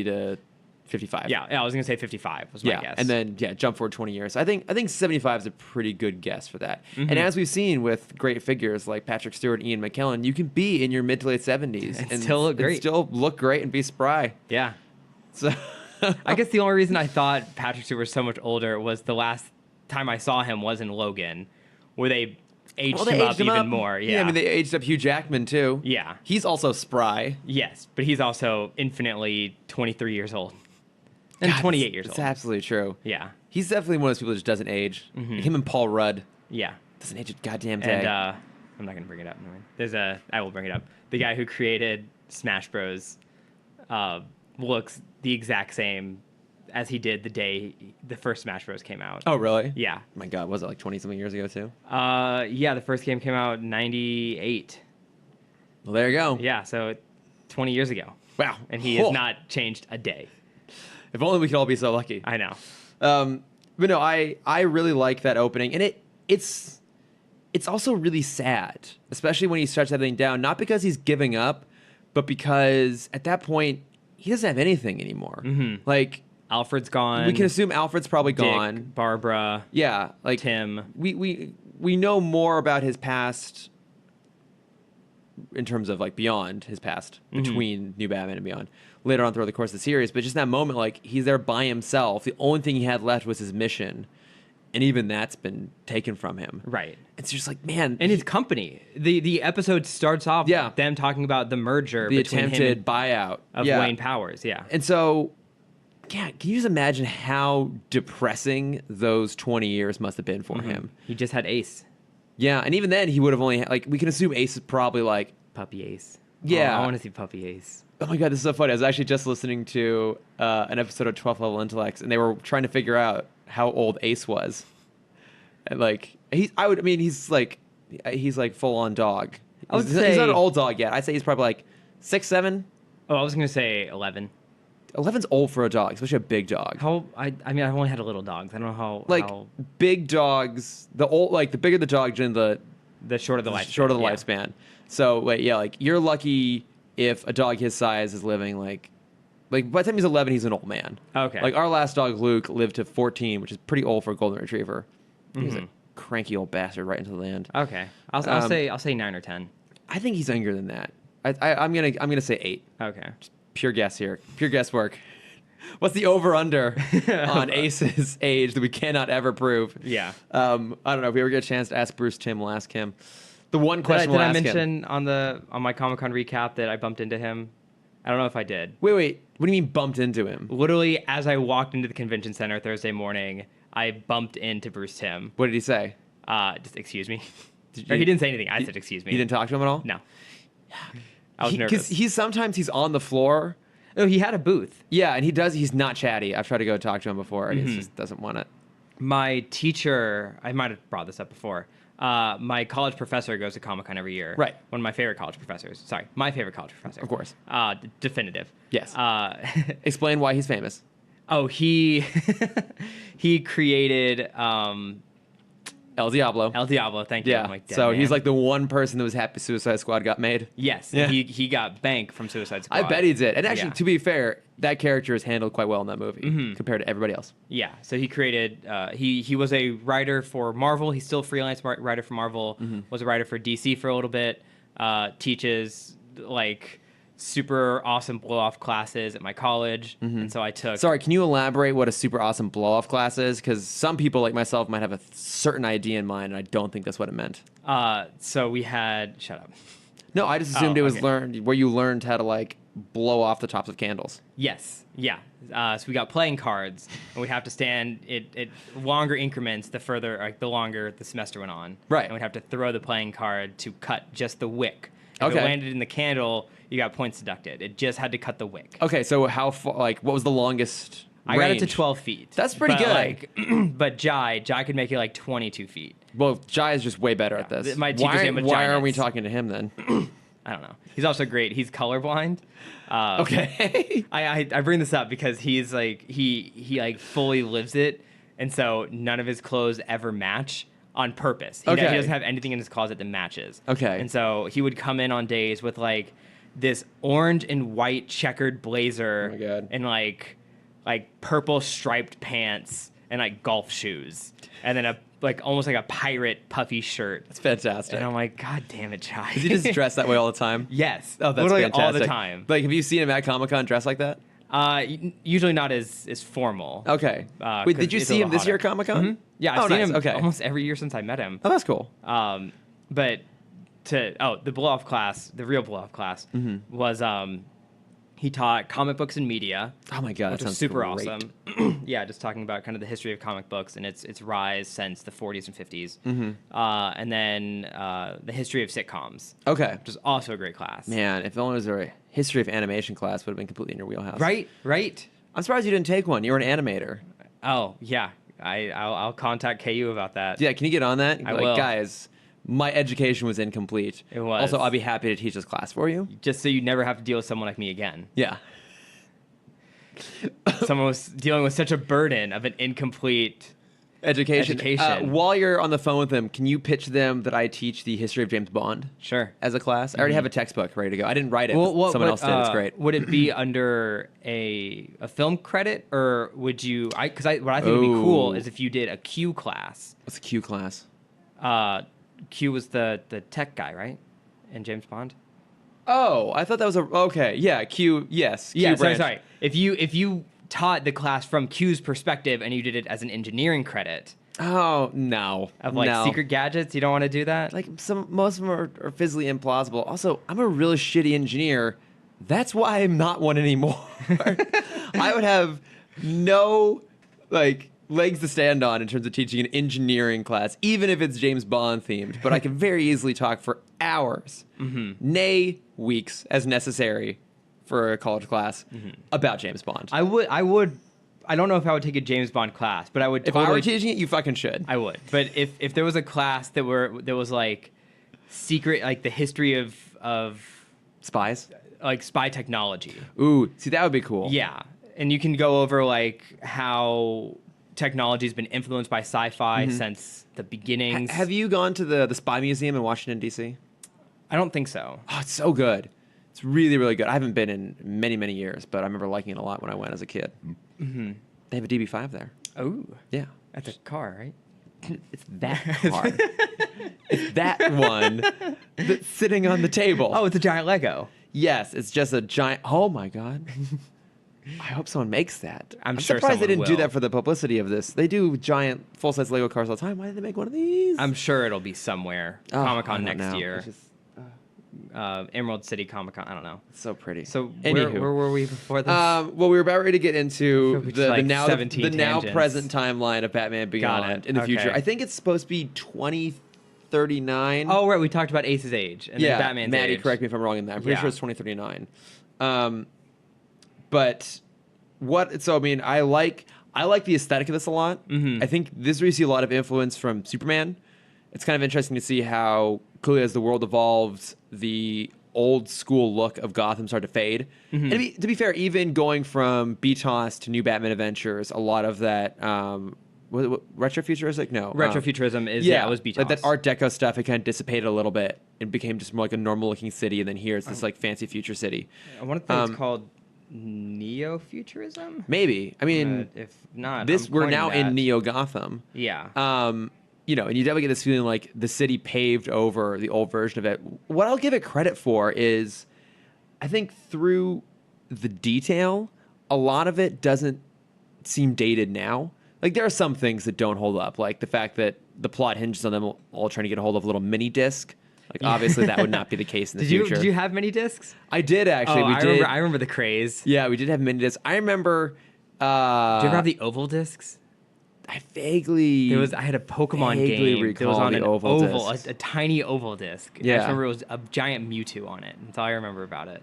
to 55. Yeah, I was going to say 55 was my guess. And then jump forward 20 years. I think 75 is a pretty good guess for that. And as we've seen with great figures like Patrick Stewart, Ian McKellen, you can be in your mid to late 70s and still look great. Still look great and be spry. Yeah. So I guess the only reason I thought Patrick Stewart was so much older was the last time I saw him was in Logan, where they aged him up even more. Yeah, I mean, they aged up Hugh Jackman too. Yeah. He's also spry. Yes, but he's also infinitely 23 years old. And God, 28 years old. That's absolutely true. Yeah. He's definitely one of those people that just doesn't age. Him and Paul Rudd. Yeah. Doesn't age a goddamn day. And I'm not going to bring it up. I will bring it up. The guy who created Smash Bros. Looks the exact same as he did the day the first Smash Bros. Came out. Oh, really? Yeah. Oh my God, was it like 20-something years ago too? Yeah, the first game came out in 98. Well, there you go. Yeah, so 20 years ago. Wow. And he has not changed a day. If only we could all be so lucky. I know. But no, I really like that opening, and it's also really sad, especially when he shuts everything down. Not because he's giving up, but because at that point he doesn't have anything anymore. Like Alfred's gone. we can assume Alfred's probably Dick, gone. Barbara. Yeah, like Timm. We know more about his past in terms of like beyond his past between New Batman and Beyond later on throughout the course of the series. But just in that moment, like he's there by himself. The only thing he had left was his mission, and even that's been taken from him. Right. It's just like, man, And his company. The episode starts off Yeah. with them talking about the merger the between attempted him buyout of Wayne Powers. Yeah. And so, yeah, can you just imagine how depressing those 20 years must have been for him? He just had Ace. Yeah, and even then, he would have only like we can assume Ace is probably like Puppy Ace. Yeah. Oh, I want to see Puppy Ace. Oh my God, this is so funny. I was actually just listening to an episode of 12th Level Intellects, and they were trying to figure out how old Ace was. And like, he's like full on dog. I would He's say not an old dog yet. I'd say he's probably like 6, 7. Oh, I was going to say 11. 11's old for a dog, especially a big dog. I mean, I've only had a little dogs. I don't know how. Like how big dogs, the bigger the dog, the shorter the lifespan. shorter the lifespan. So like you're lucky if a dog his size is living like by the time he's 11, he's an old man. Okay. Like our last dog, Luke, lived to 14, which is pretty old for a golden retriever. He's a cranky old bastard right into the land. Okay. I'll say 9 or 10. I think he's younger than that. I'm gonna say 8. Okay. Just pure guess here. Pure guesswork. What's the over/under on Ace's age that we cannot ever prove? Yeah. I don't know. If we ever get a chance to ask Bruce Timm, we'll ask him. The one question Did we'll I ask him. mention on my Comic-Con recap that I bumped into him? I don't know if I did. Wait. What do you mean bumped into him? Literally, as I walked into the convention center Thursday morning, I bumped into Bruce Timm. What did he say? Just excuse me. Or he didn't say anything. I said excuse me. You didn't talk to him at all? No. I was nervous. Because sometimes he's on the floor. Oh, he had a booth. Yeah, and he's not chatty. I've tried to go talk to him before, and he just doesn't want it. My teacher, I might have brought this up before. My college professor goes to Comic-Con every year. Right. One of my favorite college professors. Sorry, my favorite college professor. Of course. Definitive. Yes. Explain why he's famous. Oh, he created El Diablo. El Diablo. Thank you. Yeah. I'm like, So man. he's like the one person that was happy Suicide Squad got made. Yes. Yeah. He got bank from Suicide Squad. I bet he did. And actually, Yeah. to be fair, that character is handled quite well in that movie compared to everybody else. Yeah, so he created. He was a writer for Marvel. He's still a freelance writer for Marvel. Was a writer for DC for a little bit. Teaches like super awesome blow off classes at my college, and so I took. Sorry, can you elaborate what a super awesome blow off class is? Because some people like myself might have a certain idea in mind, and I don't think that's what it meant. So we had. Shut up. No, I just assumed it was okay. learned where you learned how to like blow off the tops of candles. Yes. Yeah. So we got playing cards, and we have to stand it longer increments the further, like the longer the semester went on. Right. And we'd have to throw the playing card to cut just the wick. If Okay. it landed in the candle, you got points deducted. It just had to cut the wick. Okay, so how far? Like, what was the longest? I got it to range? 12 feet. That's pretty But, good. Like, but Jai could make it like 22 feet. Well, Jai is just way better at this. My teacher's name was Why Jai aren't we Nitz. talking to him then? I don't know. He's also great. He's colorblind. Okay. I bring this up because he's like he like fully lives it, and so none of his clothes ever match on purpose. He Okay. doesn't have anything in his closet that matches. Okay. And so he would come in on days with like this orange and white checkered blazer Oh my God. and like purple striped pants and like golf shoes, and then almost like a pirate puffy shirt. That's fantastic. And I'm like, God damn it, Chai. Does he just dress that way all the time? Yes. Oh, that's literally fantastic. all the time. Like, have you seen him at Comic-Con dressed like that? Usually not as formal. Okay. Wait, 'cause did you it's a see him little this year at hotter. Comic-Con? Mhm. Yeah, I've Oh, seen nice. him Okay. almost every year since I met him. Oh, that's cool. But the blow-off class, the real blow-off class, was he taught comic books and media. Oh my God, which that was sounds super great. awesome. Yeah, just talking about kind of the history of comic books and its rise since the 40s and 50s, and then the history of sitcoms, Okay. which is also a great class. Man, if only it was a history of animation class, would have been completely in your wheelhouse. Right. I'm surprised you didn't take one. You're an animator. Oh yeah, I'll contact KU about that. Yeah, can you get on that? I Like, will. guys, my education was incomplete. It was. Also, I'll be happy to teach this class for you. Just so you never have to deal with someone like me again. Yeah. Someone was dealing with such a burden of an incomplete Education. Education. While you're on the phone with them, can you pitch them that I teach the history of James Bond Sure. as a class? I already have a textbook ready to go. I didn't write it. But someone else did. It's great. Would it be under a film credit, or would you? What I think would be cool Ooh. is if you did a Q class. What's a Q class? Q was the tech guy, right? In James Bond. Oh, I thought that was okay. Yeah, Q. Yes. Q Yeah. branch. Sorry. If you taught the class from Q's perspective and you did it as an engineering credit Oh no. of like no. secret gadgets, you don't want to do that. Like most of them are physically implausible. Also, I'm a really shitty engineer. That's why I'm not one anymore. I would have no legs to stand on in terms of teaching an engineering class, even if it's James Bond themed. But I can very easily talk for hours, nay weeks as necessary for a college class about James Bond. I would. I don't know if I would take a James Bond class, but I would. If I were teaching it, you fucking should. I would. But if there was a class that was like secret, like the history of Spies? like spy technology. Ooh, see, that would be cool. Yeah, and you can go over like how technology's been influenced by sci-fi since the beginnings. Have you gone to the Spy Museum in Washington, D.C.? I don't think so. Oh, it's so good. It's really, really good. I haven't been in many, many years, but I remember liking it a lot when I went as a kid. Mm-hmm. They have a DB5 there. Oh, Yeah. that's a car, right? It's that car. It's that one that's sitting on the table. Oh, it's a giant Lego. Yes, it's just a giant... Oh, my God. I hope someone makes that. I'm sure surprised they someone didn't do will. that for the publicity of this. They do giant full-size Lego cars all the time. Why did they make one of these? I'm sure it'll be somewhere. Oh, I Comic-Con don't next know. year. It's just Emerald City Comic-Con. I don't know. so pretty. So Anywho. where were we before this? Well, we were about ready to get into Which is the like now 17 the tangents. present timeline of Batman Beyond it. in the future. Okay. I think it's supposed to be 2039. Oh, right. We talked about Ace's age and yeah, then Batman's Maddie, age. correct me if I'm wrong in that. I'm pretty Yeah. sure it's 2039. But what? So I mean, I like the aesthetic of this a lot. Mhm. I think this is where you see a lot of influence from Superman it's kind of interesting to see how clearly as the world evolves, the old school look of Gotham started to fade. And to be fair, even going from BTOS to New Batman Adventures, a lot of that retrofuturistic? No. Retrofuturism is, it was BTOS. Like that Art Deco stuff, it kind of dissipated a little bit. It became just more like a normal looking city, and then here it's this like fancy future city. I want to think it's called Neo-Futurism? Maybe. I mean, if not, we're now in Neo-Gotham. Yeah. You know, and you definitely get this feeling like the city paved over the old version of it. What I'll give it credit for is, I think through the detail, a lot of it doesn't seem dated now. Like, there are some things that don't hold up, like the fact that the plot hinges on them all trying to get a hold of a little mini disc. Like, obviously, that would not be the case in the future. Did you have mini discs? I did, actually. I remember the craze. Yeah, we did have mini discs. I remember... Do you ever have the oval discs? I vaguely... I had a Pokemon game that was on an oval, a tiny oval disc. Yeah. I just remember it was a giant Mewtwo on it. That's all I remember about it.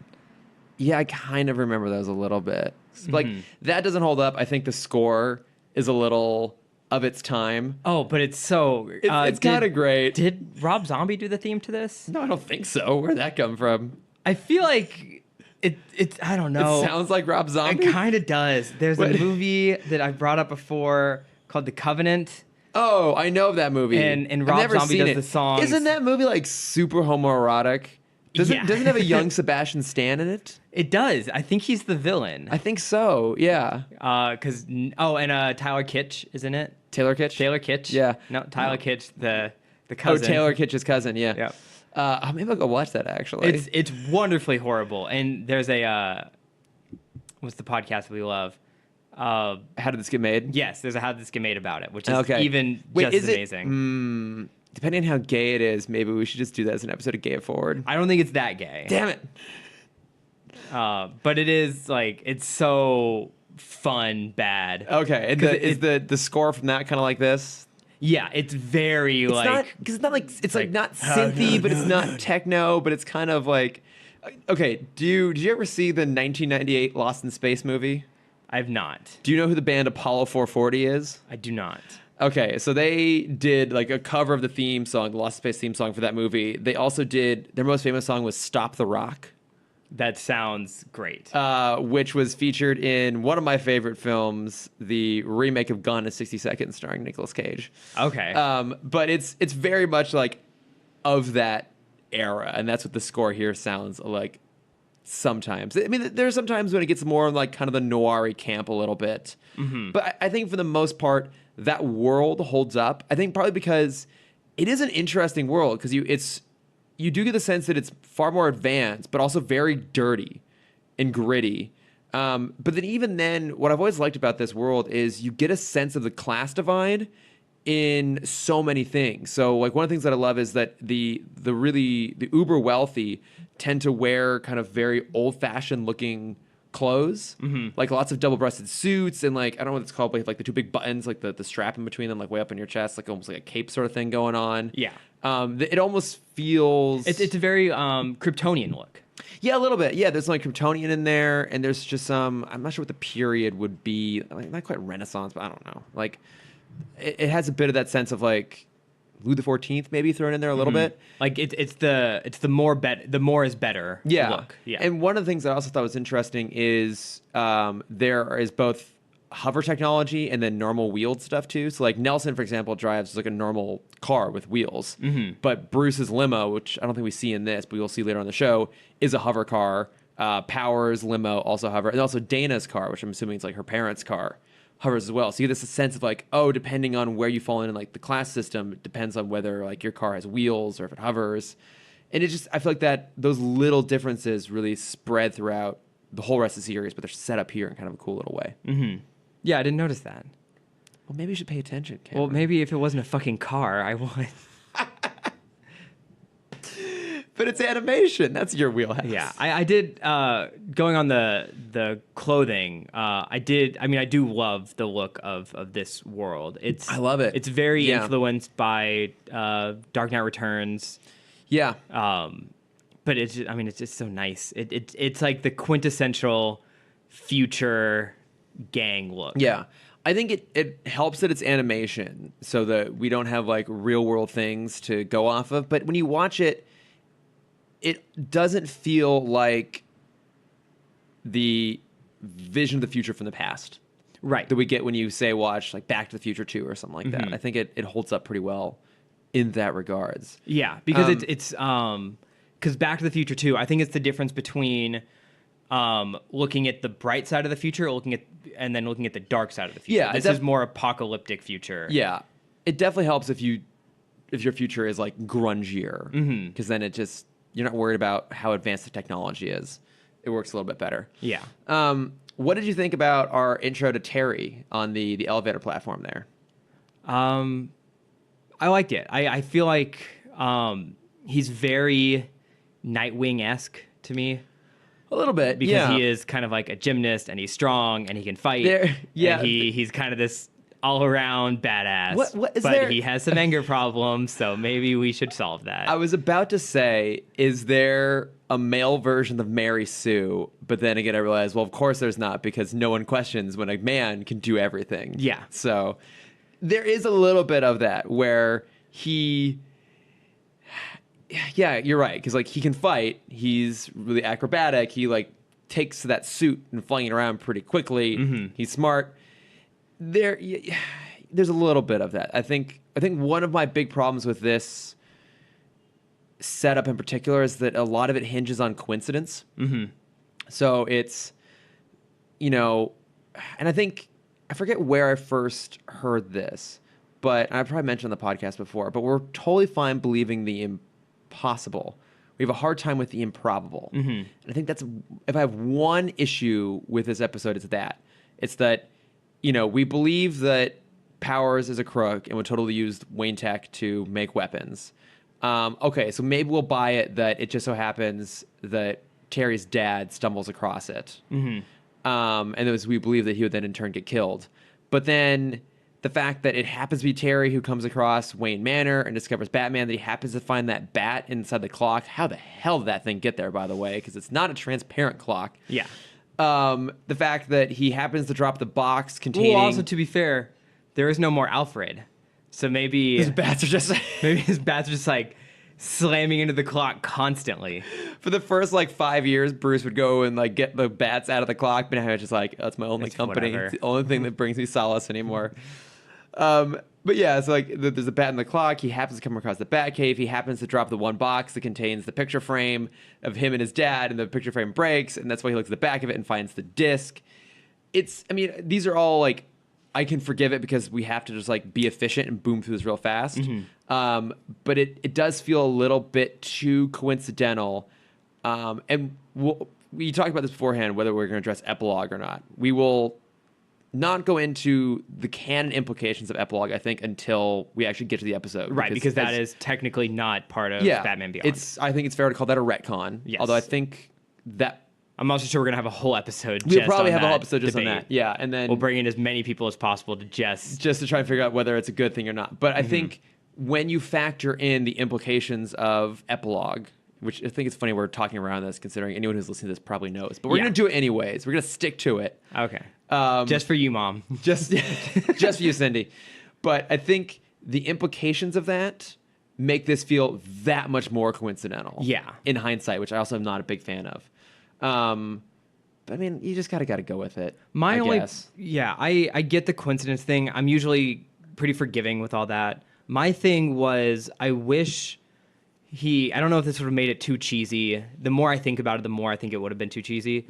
Yeah, I kind of remember those a little bit. Like, that doesn't hold up. I think the score is a little of its time. Oh, but it's so... It's kind of great. Did Rob Zombie do the theme to this? No, I don't think so. Where'd that come from? I feel like it's I don't know. It sounds like Rob Zombie? It kind of does. There's a movie that I've brought up before called The Covenant. Oh, I know of that movie. And Rob Zombie does the songs. Isn't that movie like super homoerotic? Doesn't it have a young Sebastian Stan in it? It does. I think he's the villain. I think so, yeah. And Tyler Kitsch is in it. Taylor Kitsch? Taylor Kitsch. Yeah. No, Tyler Kitsch, the cousin. Oh, Taylor Kitsch's cousin, yeah. Yeah. Maybe I'll go watch that, actually. It's wonderfully horrible. And there's what's the podcast we love? How Did This Get Made? Yes, there's a How Did This Get Made about it, which is even just as amazing. Depending on how gay it is, maybe we should just do that as an episode of Gay It Forward. I don't think it's that gay. Damn it. But it is, like, it's so fun bad. Okay, and is the score from that kind of like this? Yeah, it's very it's like... Because it's not like... It's like not synthy, but it's not techno, but it's kind of like... Okay, did you ever see the 1998 Lost in Space movie? I have not. Do you know who the band Apollo 440 is? I do not. Okay, so they did like a cover of the theme song, the Lost Space theme song for that movie. They also did, their most famous song was Stop the Rock. That sounds great. Which was featured in one of my favorite films, the remake of Gone in 60 Seconds starring Nicolas Cage. Okay. But it's very much like of that era, and that's what the score here sounds like sometimes. I mean, there's sometimes when it gets more like kind of the noir-y camp a little bit. But I think for the most part, that world holds up. I think probably because it is an interesting world because you do get the sense that it's far more advanced, but also very dirty and gritty. But then even then, what I've always liked about this world is you get a sense of the class divide in so many things. So like one of the things that I love is that the uber wealthy tend to wear kind of very old-fashioned looking clothes, like lots of double-breasted suits, and like I don't know what it's called, but like the two big buttons, like the strap in between them, like way up in your chest, like almost like a cape sort of thing going on. Yeah. It almost feels it's a very Kryptonian look. Yeah, a little bit. Yeah, there's like Kryptonian in there, and there's just some. I'm not sure what the period would be. Like, not quite Renaissance, but I don't know. Like it has a bit of that sense of like Louis XIV maybe thrown in there a little bit. Like it's the more is better look. Yeah. And one of the things that I also thought was interesting is there is both hover technology and then normal wheeled stuff too. So like Nelson, for example, drives like a normal car with wheels, but Bruce's limo, which I don't think we see in this, but we'll see later on the show, is a hover car. Power's limo also hover, and also Dana's car, which I'm assuming is like her parents' car, hovers as well. So you get this sense of like, oh, depending on where you fall in like the class system, it depends on whether like your car has wheels or if it hovers. And it just, I feel like that those little differences really spread throughout the whole rest of the series, but they're set up here in kind of a cool little way. Yeah, I didn't notice that. Well, maybe you should pay attention, Cameron. Well, maybe if it wasn't a fucking car, I would. But it's animation. That's your wheelhouse. Yeah, I did. Going on the clothing, I do love the look of this world. I love it. It's very influenced by Dark Knight Returns. Yeah. But it's just so nice. It's like the quintessential future gang look. Yeah. I think it helps that it's animation so that we don't have like real world things to go off of. But when you watch it, it doesn't feel like the vision of the future from the past. Right. That we get when you say watch like Back to the Future 2 or something like that. I think it holds up pretty well in that regards. Yeah, because it's because Back to the Future 2, I think it's the difference between looking at the bright side of the future, and then looking at the dark side of the future. Yeah, this is more apocalyptic future. Yeah, it definitely helps if your future is like grungier, because then it just you're not worried about how advanced the technology is. It works a little bit better. Yeah. What did you think about our intro to Terry on the elevator platform there? I liked it. I feel like he's very Nightwing-esque to me. A little bit, because he is kind of like a gymnast, and he's strong, and he can fight. And he's kind of this all-around badass. But he has some anger problems, so maybe we should solve that. I was about to say, is there a male version of Mary Sue? But then again, I realized, well, of course there's not, because no one questions when a man can do everything. Yeah. So there is a little bit of that where he... Yeah, you're right, because like he can fight. He's really acrobatic. He like takes that suit and flings it around pretty quickly. He's smart. There's a little bit of that. I think one of my big problems with this setup in particular is that a lot of it hinges on coincidence. So it's, and I think I forget where I first heard this, but I probably mentioned on the podcast before. But we're totally fine believing the impossible. We have a hard time with the improbable. And I think that's, if I have one issue with this episode, it's that, we believe that Powers is a crook and would totally use Wayne Tech to make weapons. Okay, so maybe we'll buy it that it just so happens that Terry's dad stumbles across it. And we believe that he would then in turn get killed. But then the fact that it happens to be Terry who comes across Wayne Manor and discovers Batman, that he happens to find that bat inside the clock. How the hell did that thing get there, by the way? Because it's not a transparent clock. Yeah. The fact that he happens to drop the box containing... Well, also, to be fair, there is no more Alfred. So maybe... His bats are just... maybe his bats are just, like, slamming into the clock constantly. For the first, 5 years, Bruce would go and, get the bats out of the clock, but now it's just like, that's my only company. Whatever. It's the only thing that brings me solace anymore. But yeah, so there's a bat in the clock. He happens to come across the Batcave. He happens to drop the one box that contains the picture frame of him and his dad, and the picture frame breaks, and that's why he looks at the back of it and finds the disc. These are all I can forgive it because we have to just be efficient and boom through this real fast. But it does feel a little bit too coincidental. And we talked about this beforehand, whether we're going to address epilogue or not. We will not go into the canon implications of epilogue, I think, until we actually get to the episode. Right, because that is technically not part of Batman Beyond. I think it's fair to call that a retcon. Yes. Although I think that... I'm also sure we're going to have a whole episode We'll probably have a whole episode just on that. Yeah, and then... We'll bring in as many people as possible to just to try and figure out whether it's a good thing or not. But I think when you factor in the implications of epilogue, which I think it's funny we're talking around this, considering anyone who's listening to this probably knows. But we're going to do it anyways. We're going to stick to it. Okay. Just for you, Mom. Just for you, Cindy. But I think the implications of that make this feel that much more coincidental. Yeah. In hindsight, which I also am not a big fan of. But you just gotta go with it. I guess. Yeah, I get the coincidence thing. I'm usually pretty forgiving with all that. My thing was, I wish I don't know if this would have made it too cheesy. The more I think about it, the more I think it would have been too cheesy.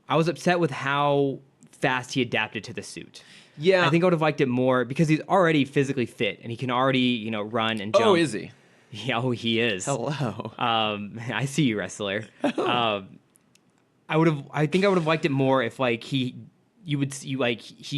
I was upset with how fast he adapted to the suit. Yeah. I think I would have liked it more because he's already physically fit and he can already, run and jump. Oh, is he? Yeah, he is. Hello. I see you, wrestler. I think I would have liked it more if he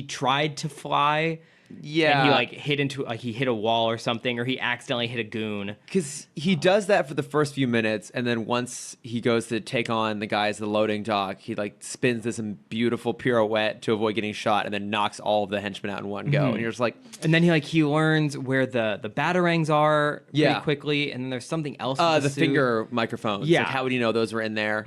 tried to fly Yeah. And he like he hit a wall or something, or he accidentally hit a goon. Because he does that for the first few minutes, and then once he goes to take on the guys at the loading dock, he like spins this beautiful pirouette to avoid getting shot, and then knocks all of the henchmen out in one go. And you're just like, and then he learns where the batarangs are pretty Yeah. quickly, and then there's something else. the with suit. finger microphones. Yeah. Like, how would you know those were in there?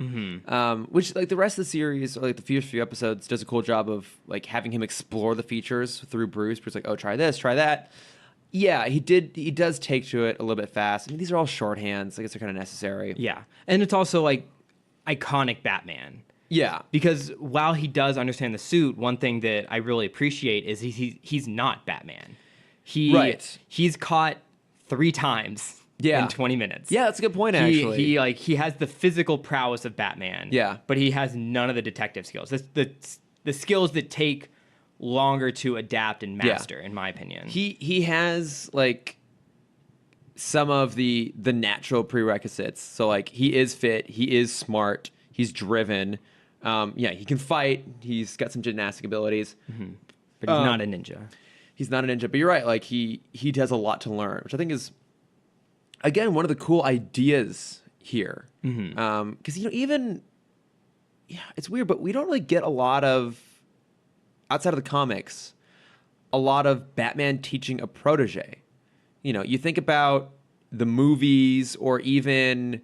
Which like the rest of the series, or like the first few episodes, does a cool job of like having him explore the features through Bruce. Bruce like, oh, try this, try that. Yeah, he does take to it a little bit fast. I mean, these are all shorthands. I guess they're kind of necessary. Yeah, and it's also like iconic Batman. Yeah. Because while he does understand the suit, one thing that I really appreciate is he's not Batman. He's caught 3 times in 20 minutes. Yeah, that's a good point, actually. He has the physical prowess of Batman. Yeah. But he has none of the detective skills. The skills that take longer to adapt and master, in my opinion. He has like some of the natural prerequisites. So like he is fit, he is smart, he's driven. He can fight. He's got some gymnastic abilities. But he's not a ninja. He's not a ninja. But you're right. Like he has a lot to learn, which I think is again one of the cool ideas here. Because it's weird, but we don't really get a lot of, outside of the comics, a lot of Batman teaching a protege. You think about the movies or even,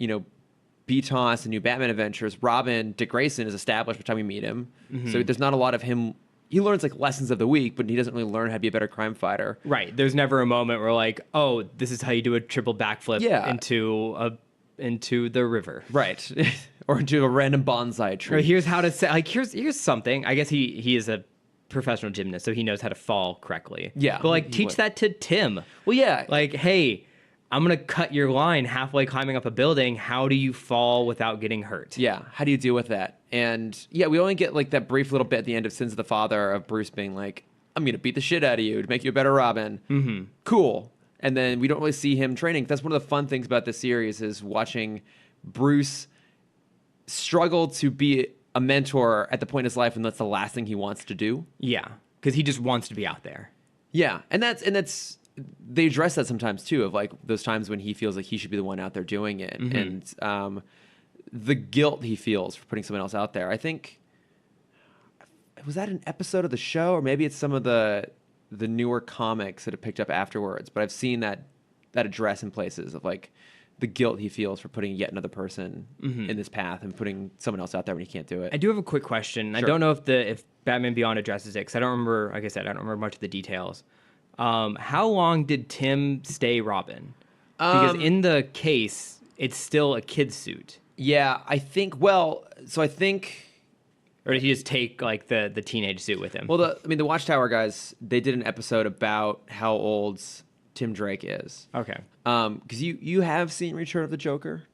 BTOS and New Batman Adventures. Robin, Dick Grayson is established by the time we meet him. So there's not a lot of him. He learns like lessons of the week, but he doesn't really learn how to be a better crime fighter. Right. There's never a moment where like, oh, this is how you do a triple backflip into the river. Right. Or into a random bonsai tree. Or here's how to say, like, here's something. I guess he is a professional gymnast, so he knows how to fall correctly. Yeah. But like, teach that to Timm. Well, yeah. Like, hey, I'm going to cut your line halfway climbing up a building. How do you fall without getting hurt? Yeah. How do you deal with that? And yeah, we only get like that brief little bit at the end of Sins of the Father of Bruce being like, I'm going to beat the shit out of you to make you a better Robin. Cool. And then we don't really see him training. That's one of the fun things about this series is watching Bruce struggle to be a mentor at the point in his life, and that's the last thing he wants to do. Yeah. Because he just wants to be out there. Yeah. And that's they address that sometimes too, of like those times when he feels like he should be the one out there doing it. And the guilt he feels for putting someone else out there. I think, was that an episode of the show, or maybe it's some of the newer comics that have picked up afterwards, but I've seen that address in places of like the guilt he feels for putting yet another person in this path and putting someone else out there when he can't do it. I do have a quick question. Sure. I don't know if Batman Beyond addresses it, because I don't remember, like I said, I don't remember much of the details. How long did Timm stay Robin? Because in the case, it's still a kid's suit. Yeah, I think, or did he just take like the teenage suit with him? Well, the Watchtower guys, they did an episode about how old Tim Drake is. Okay. Because you have seen Return of the Joker.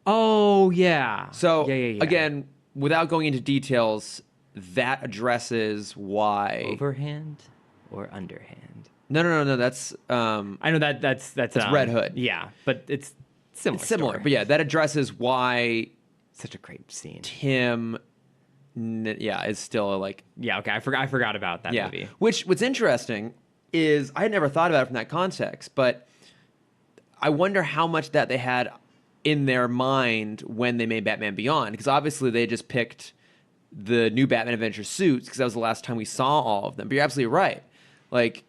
Oh yeah. So yeah. Again, without going into details, that addresses why overhand or underhand. No. That's I know that's Red Hood. Yeah, but it's similar. It's similar, story. but yeah, that addresses why such a great scene. Tim, is still like okay. I forgot about that movie. What's interesting is I had never thought about it from that context, but I wonder how much that they had in their mind when they made Batman Beyond, because obviously they just picked the new Batman Adventure suits because that was the last time we saw all of them. But you're absolutely right. Like,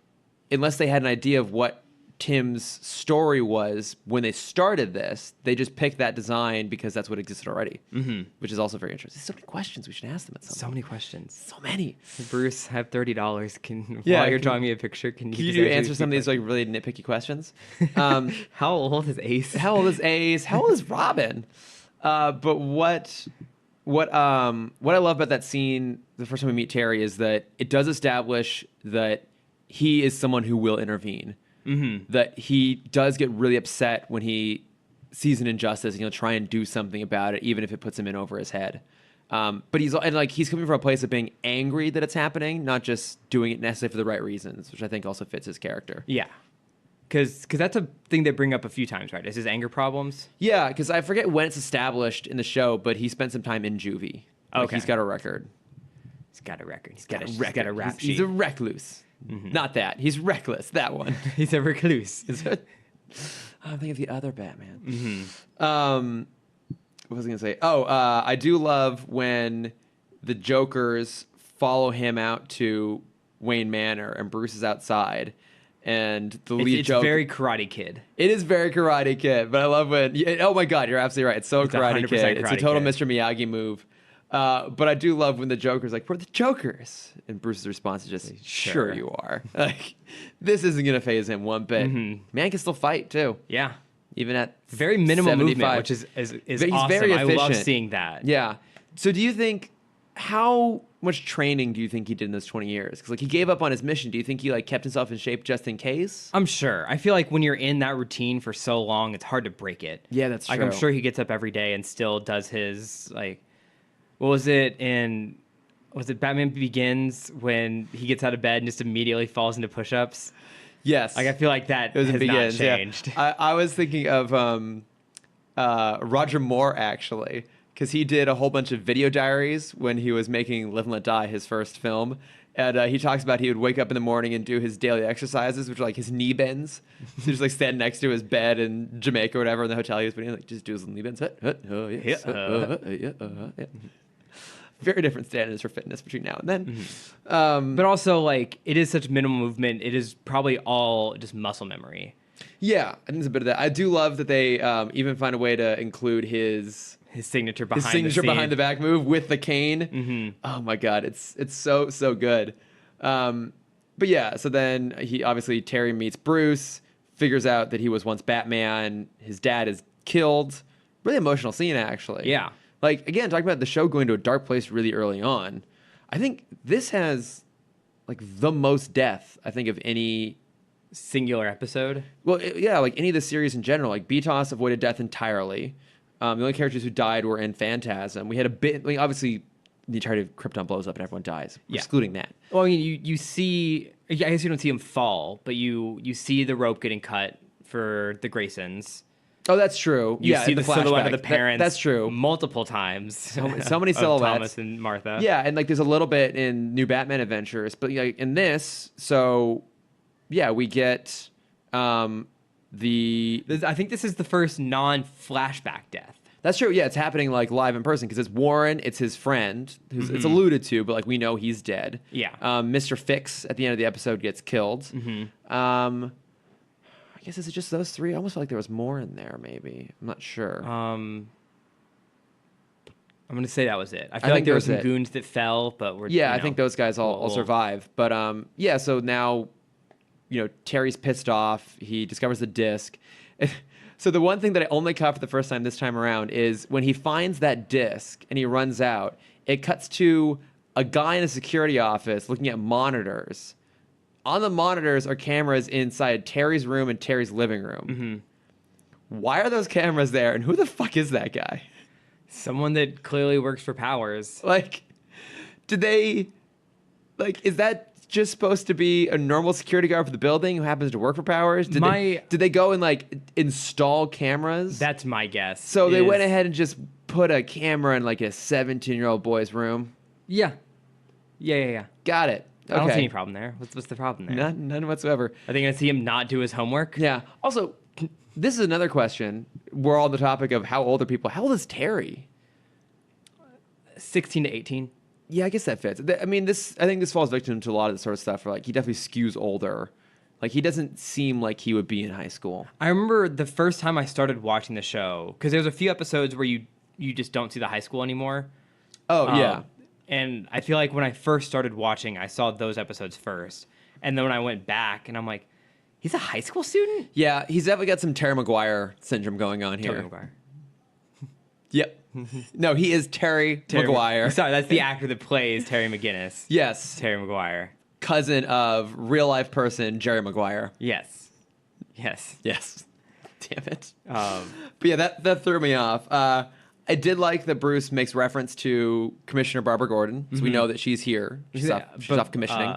unless they had an idea of what Tim's story was when they started this, they just picked that design because that's what existed already, which is also very interesting. There's so many questions we should ask them at some point. So many questions. So many. Bruce, I have $30. While you're drawing me a picture, can you answer some of these like really nitpicky questions? How old is Ace? How old is Ace? How old is Robin? But what I love about that scene, the first time we meet Terry, is that it does establish that he is someone who will intervene. That he does get really upset when he sees an injustice and he'll try and do something about it, even if it puts him in over his head. But he's coming from a place of being angry that it's happening, not just doing it necessarily for the right reasons, which I think also fits his character. Yeah. Because that's a thing they bring up a few times, right? Is his anger problems? Yeah, because I forget when it's established in the show, but he spent some time in juvie. Like, okay. He's got a record. He's got a record. He's got a rap sheet. He's a recluse. Not that. He's reckless. That one. He's a recluse. I'm thinking of the other Batman. What was I going to say? I do love when the Jokers follow him out to Wayne Manor and Bruce is outside. And the lead it's Joker... very Karate Kid. It is very Karate Kid, but I love when... Oh my God, you're absolutely right. It's so Karate Kid. It's a total Mr. Miyagi move. But I do love when the Joker's like, we're the Jokers. And Bruce's response is just, sure you are. Like, this isn't going to phase him one bit. Man can still fight, too. Yeah. Even at very minimal 75. movement, which is He's awesome. very efficient. I love seeing that. Yeah. So do you think... How much training do you think he did in those 20 years? Because like he gave up on his mission. Do you think he like kept himself in shape just in case? I'm sure. I feel like when you're in that routine for so long, it's hard to break it. Yeah, that's true. Like I'm sure he gets up every day and still does his like. What was it in? Was it Batman Begins when he gets out of bed and just immediately falls into push-ups? Yes. Like I feel like that has not changed. Yeah. I was thinking of Roger Moore actually. Because he did a whole bunch of video diaries when he was making Live and Let Die, his first film. And he talks about he would wake up in the morning and do his daily exercises, which are like his knee bends. So he just like stand next to his bed in Jamaica or whatever in the hotel he was putting in, like just do his knee bends. Very different standards for fitness between now and then. But also like it is such minimal movement. It is probably all just muscle memory. Yeah, I think there's a bit of that. I do love that they even find a way to include his signature behind the back move with the cane. Oh my God, it's so good. But yeah, so then Terry meets Bruce, figures out that he was once Batman. His dad is killed. Really emotional scene, actually. Yeah. Like again, talking about the show going to a dark place really early on. I think this has like the most death. I think of any singular episode. Well, yeah, like any of the series in general. Like BTOS avoided death entirely. The only characters who died were in Phantasm. We had a bit, I mean, obviously, the entirety of Krypton blows up and everyone dies, excluding that. Well, I mean, you see, I guess you don't see him fall, but you see the rope getting cut for the Graysons. Oh, that's true. You see the silhouette of the parents. That's true. Multiple times. So many silhouettes. Thomas and Martha. Yeah, and like there's a little bit in New Batman Adventures, but like in this, so yeah, we get. I think this is the first non-flashback death. That's true. Yeah, it's happening like live in person because it's Warren, it's his friend, who's it's alluded to, but like we know he's dead. Yeah. Mr. Fix at the end of the episode gets killed. I guess is it just those three? I almost felt like there was more in there. Maybe I'm not sure. I'm gonna say that was it. I feel like there were some goons that fell, but I think those guys all survive. But yeah. So now. Terry's pissed off. He discovers the disc. So the one thing that I only caught for the first time this time around is when he finds that disc and he runs out, it cuts to a guy in a security office looking at monitors. On the monitors are cameras inside Terry's room and Terry's living room. Why are those cameras there? And who the fuck is that guy? Someone that clearly works for Powers. Like, did they... Like, is that... just supposed to be a normal security guard for the building who happens to work for Powers? Did they go and like install cameras? That's my guess. So they went ahead and just put a camera in like a 17-year-old boy's room? Yeah. Got it. Okay. I don't see any problem there. What's the problem there? None whatsoever. Are they going to see him not do his homework? Yeah. Also, this is another question. We're on the topic of how old are people. How old is Terry? 16 to 18. Yeah, I guess that fits. I mean, I think this falls victim to a lot of the sort of stuff where, like, he definitely skews older. Like, he doesn't seem like he would be in high school. I remember the first time I started watching the show, because there's a few episodes where you just don't see the high school anymore. Oh, yeah. And I feel like when I first started watching, I saw those episodes first. And then when I went back, and I'm like, he's a high school student? Yeah, he's definitely got some Terry Maguire syndrome going on here. Terry Maguire. Yep. No, he is Terry Maguire. Sorry, that's the actor that plays Terry McGinnis. Yes. Terry Maguire. Cousin of real-life person Jerry Maguire. Yes. Damn it. But yeah, that threw me off. I did like that Bruce makes reference to Commissioner Barbara Gordon, so we know that she's here. She's off commissioning.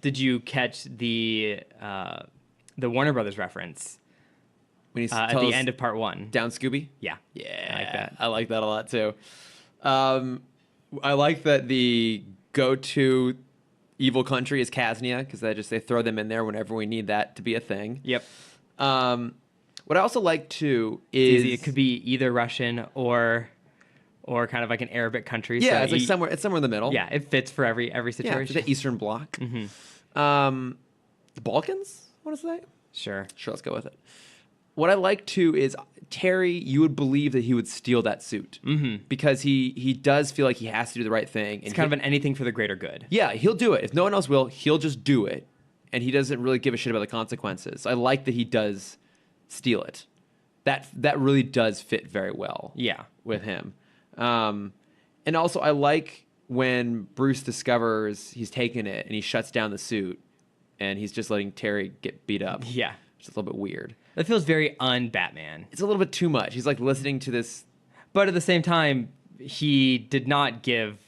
Did you catch the Warner Brothers reference? When he's at the end of part 1. Down Scooby? Yeah. I like that a lot too. I like that the go to evil country is Kaznia, because they throw them in there whenever we need that to be a thing. Yep. What I also like too is it could be either Russian or kind of like an Arabic country. Yeah, so it's like somewhere. It's somewhere in the middle. Yeah, it fits for every situation. Yeah, for the Eastern Bloc. Mm-hmm. The Balkans. What is that? Sure. Let's go with it. What I like too is Terry. You would believe that he would steal that suit because he does feel like he has to do the right thing. It's kind of an anything for the greater good. Yeah, he'll do it. If no one else will, he'll just do it, and he doesn't really give a shit about the consequences. I like that he does steal it. That really does fit very well. Yeah, with him. And also I like when Bruce discovers he's taken it and he shuts down the suit and he's just letting Terry get beat up. Yeah. It's a little bit weird. That feels very un-Batman. It's a little bit too much. He's like listening to this. But at the same time, he did not give...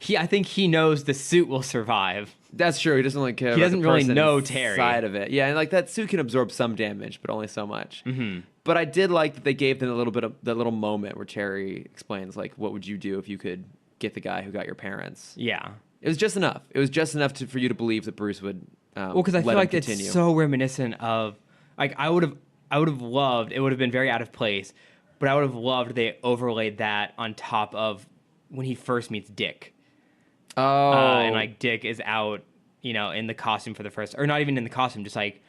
I think he knows the suit will survive. That's true. He doesn't really care. He about doesn't the really person know inside Terry. of it. Yeah, and like that suit can absorb some damage, but only so much. Mm-hmm. But I did like that they gave them a little bit of that little moment where Terry explains like, what would you do if you could get the guy who got your parents? Yeah. It was just enough. It was just enough for you to believe that Bruce would. Well, because I feel like it's so reminiscent of, like, I would have loved. It would have been very out of place, but I would have loved they overlaid that on top of when he first meets Dick. Oh, and like Dick is out, in the costume for the first, or not even in the costume, just like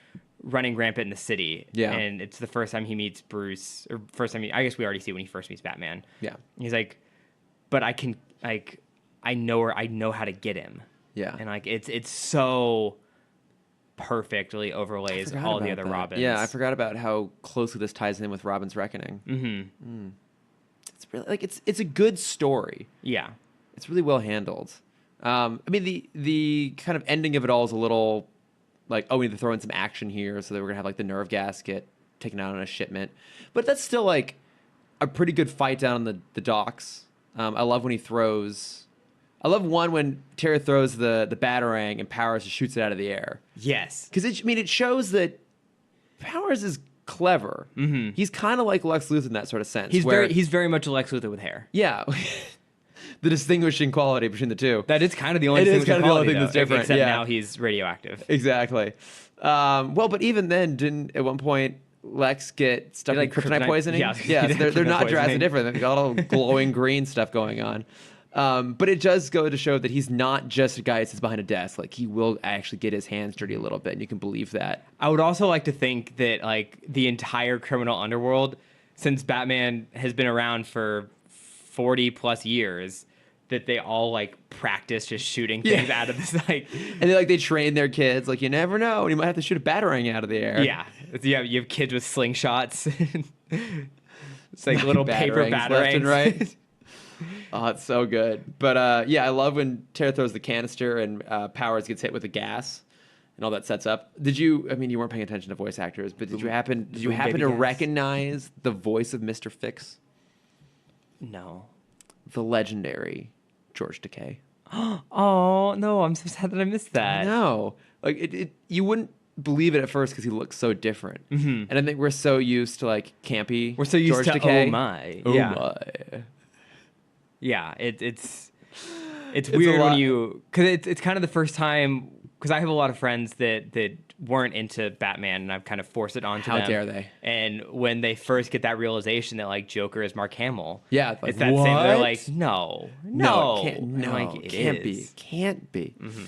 running rampant in the city. Yeah, and it's the first time he meets Bruce, or first time I guess we already see when he first meets Batman. Yeah, he's like, but I can I know how to get him. Yeah, and like it's so perfectly overlays all the other Robins. Yeah, I forgot about how closely this ties in with Robin's Reckoning. Mm-hmm. It's really like it's a good story. Yeah, it's really well handled. I mean, the kind of ending of it all is a little like, oh, we need to throw in some action here, so that we're gonna have like the nerve gas get taken out on a shipment, but that's still like a pretty good fight down on the docks. I love when he throws. I love when Terry throws the batarang and Powers just shoots it out of the air. Yes, because it shows that Powers is clever. Mm-hmm. He's kind of like Lex Luthor in that sort of sense. He's very much a Lex Luthor with hair. Yeah. The distinguishing quality between the two. That is kind of the only thing that's different. Except now he's radioactive. Exactly. Well, but even then, didn't at one point Lex get stuck with kryptonite poisoning? Yeah, so they're not drastically different. They've got all glowing green stuff going on. But it does go to show that he's not just a guy who sits behind a desk. Like, he will actually get his hands dirty a little bit, and you can believe that. I would also like to think that, like, the entire criminal underworld, since Batman has been around for 40 plus years, that they all like practice just shooting things out of this, like, and they train their kids, like, you never know, and you might have to shoot a batarang out of the air. Yeah, you have kids with slingshots. It's like little paper batarangs left and right. Oh, it's so good. But yeah, I love when Terry throws the canister and Powers gets hit with the gas and all that sets up. You weren't paying attention to voice actors, but did you happen to recognize the voice of Mr. Fix? No. The legendary George Takei. Oh, no, I'm so sad that I missed that. No. Like, you wouldn't believe it at first because he looks so different. Mm-hmm. And I think we're so used to, like, campy We're so used George to Takei. Oh my. Oh yeah. my. Yeah, it's weird when you, because it's kind of the first time, because I have a lot of friends that weren't into Batman, and I've kind of forced it onto them. How dare they? And when they first get that realization that, like, Joker is Mark Hamill, yeah, it's that what? same. They're like, no, it can't be. Mm-hmm.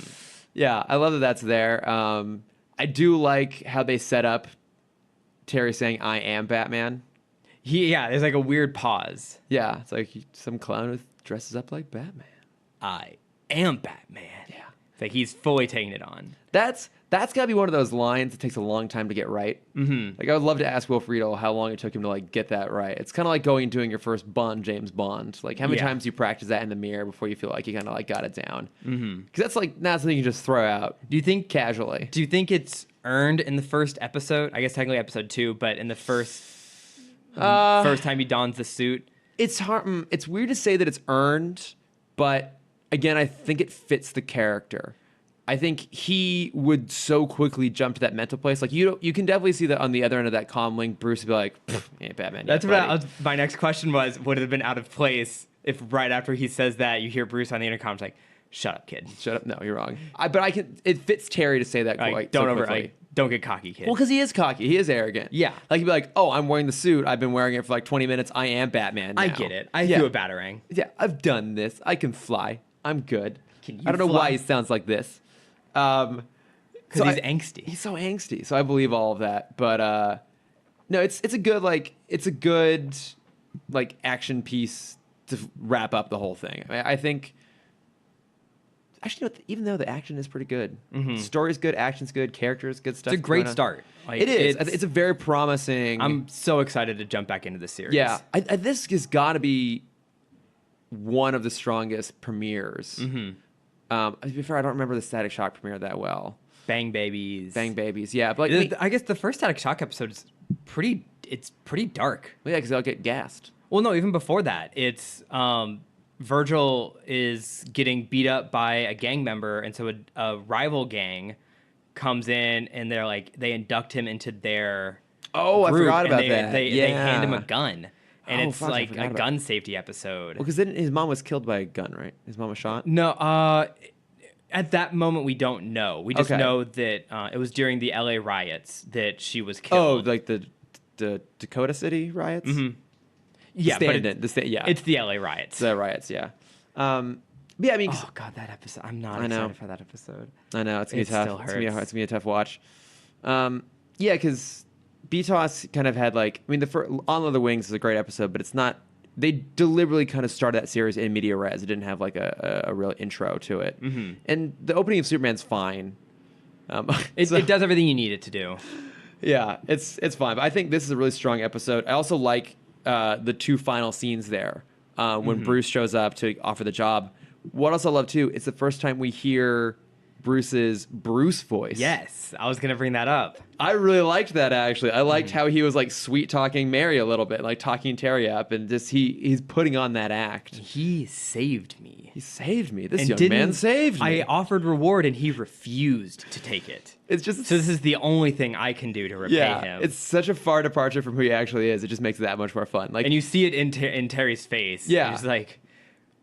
Yeah, I love that that's there. I do like how they set up Terry saying, "I am Batman." There's like a weird pause. Yeah, it's like some clown who dresses up like Batman. I am Batman. Yeah, it's like he's fully taking it on. That's got to be one of those lines that takes a long time to get right. Mm-hmm. Like, I would love to ask Will Friedle how long it took him to like get that right. It's kind of like going and doing your first James Bond. Like, how many times do you practice that in the mirror before you feel like you kind of like got it down? Because that's like not something you just throw out. Do you think casually? Do you think it's earned in the first episode? I guess technically episode 2, but in the first time he dons the suit. It's hard. It's weird to say that it's earned, but again, I think it fits the character. I think he would so quickly jump to that mental place. Like, you can definitely see that on the other end of that comm link, Bruce would be like, "Ain't Batman." That's my next question was: would it have been out of place if right after he says that you hear Bruce on the intercom like, Shut up, kid. Shut up. No, you're wrong. But I can. It fits Terry to say that quite so quickly. Don't get cocky, kid. Well, because he is cocky. He is arrogant. Yeah. Like, he'd be like, oh, I'm wearing the suit. I've been wearing it for like 20 minutes. I am Batman now. I get it. I do a batarang. Yeah, I've done this. I can fly. I'm good. Can you I don't know fly? why he sounds like this. Because he's angsty. He's so angsty. So I believe all of that. But no, it's a good action piece to wrap up the whole thing. I think. Actually, even though the action is pretty good, story's good, action's good, characters good stuff. It's a great start. It is. It's a very promising. I'm so excited to jump back into the series. Yeah, this has got to be one of the strongest premieres. To be fair, I don't remember the Static Shock premiere that well. Bang Babies. Yeah, but I guess the first Static Shock episode is pretty dark. Well, yeah, because they'll get gassed. Well, no, even before that, it's Virgil is getting beat up by a gang member, and so a rival gang comes in, and they induct him into their group, I forgot about that. They hand him a gun, and it's like a gun safety episode. Well, because then his mom was killed by a gun, right? His mom was shot? No, at that moment we don't know. We just know that it was during the LA riots that she was killed. Oh, like the Dakota City riots? Mm-hmm. Yeah, it's the LA riots. The riots, yeah. Yeah, I mean, oh god, that episode! I'm not excited for that episode. I know it's gonna be tough. Still hurts. It's gonna be a tough watch. Yeah, because BTOS kind of had On the Wings is a great episode, but it's not. They deliberately kind of started that series in media res. It didn't have like a real intro to it, and the opening of Superman's fine. It does everything you need it to do. Yeah, it's fine. But I think this is a really strong episode. I also like the two final scenes there when Bruce shows up to offer the job. What else I love too, it's the first time we hear Bruce's Bruce voice. Yes, I was gonna bring that up. I really liked that actually. I liked how he was like sweet talking Mary a little bit, like talking Terry up, and just he's putting on that act. He saved me. He saved me. This young man saved me. I offered reward and he refused to take it. It's just so this is the only thing I can do to repay him. It's such a far departure from who he actually is. It just makes it that much more fun. Like, and you see it in Terry's face. Yeah, he's like,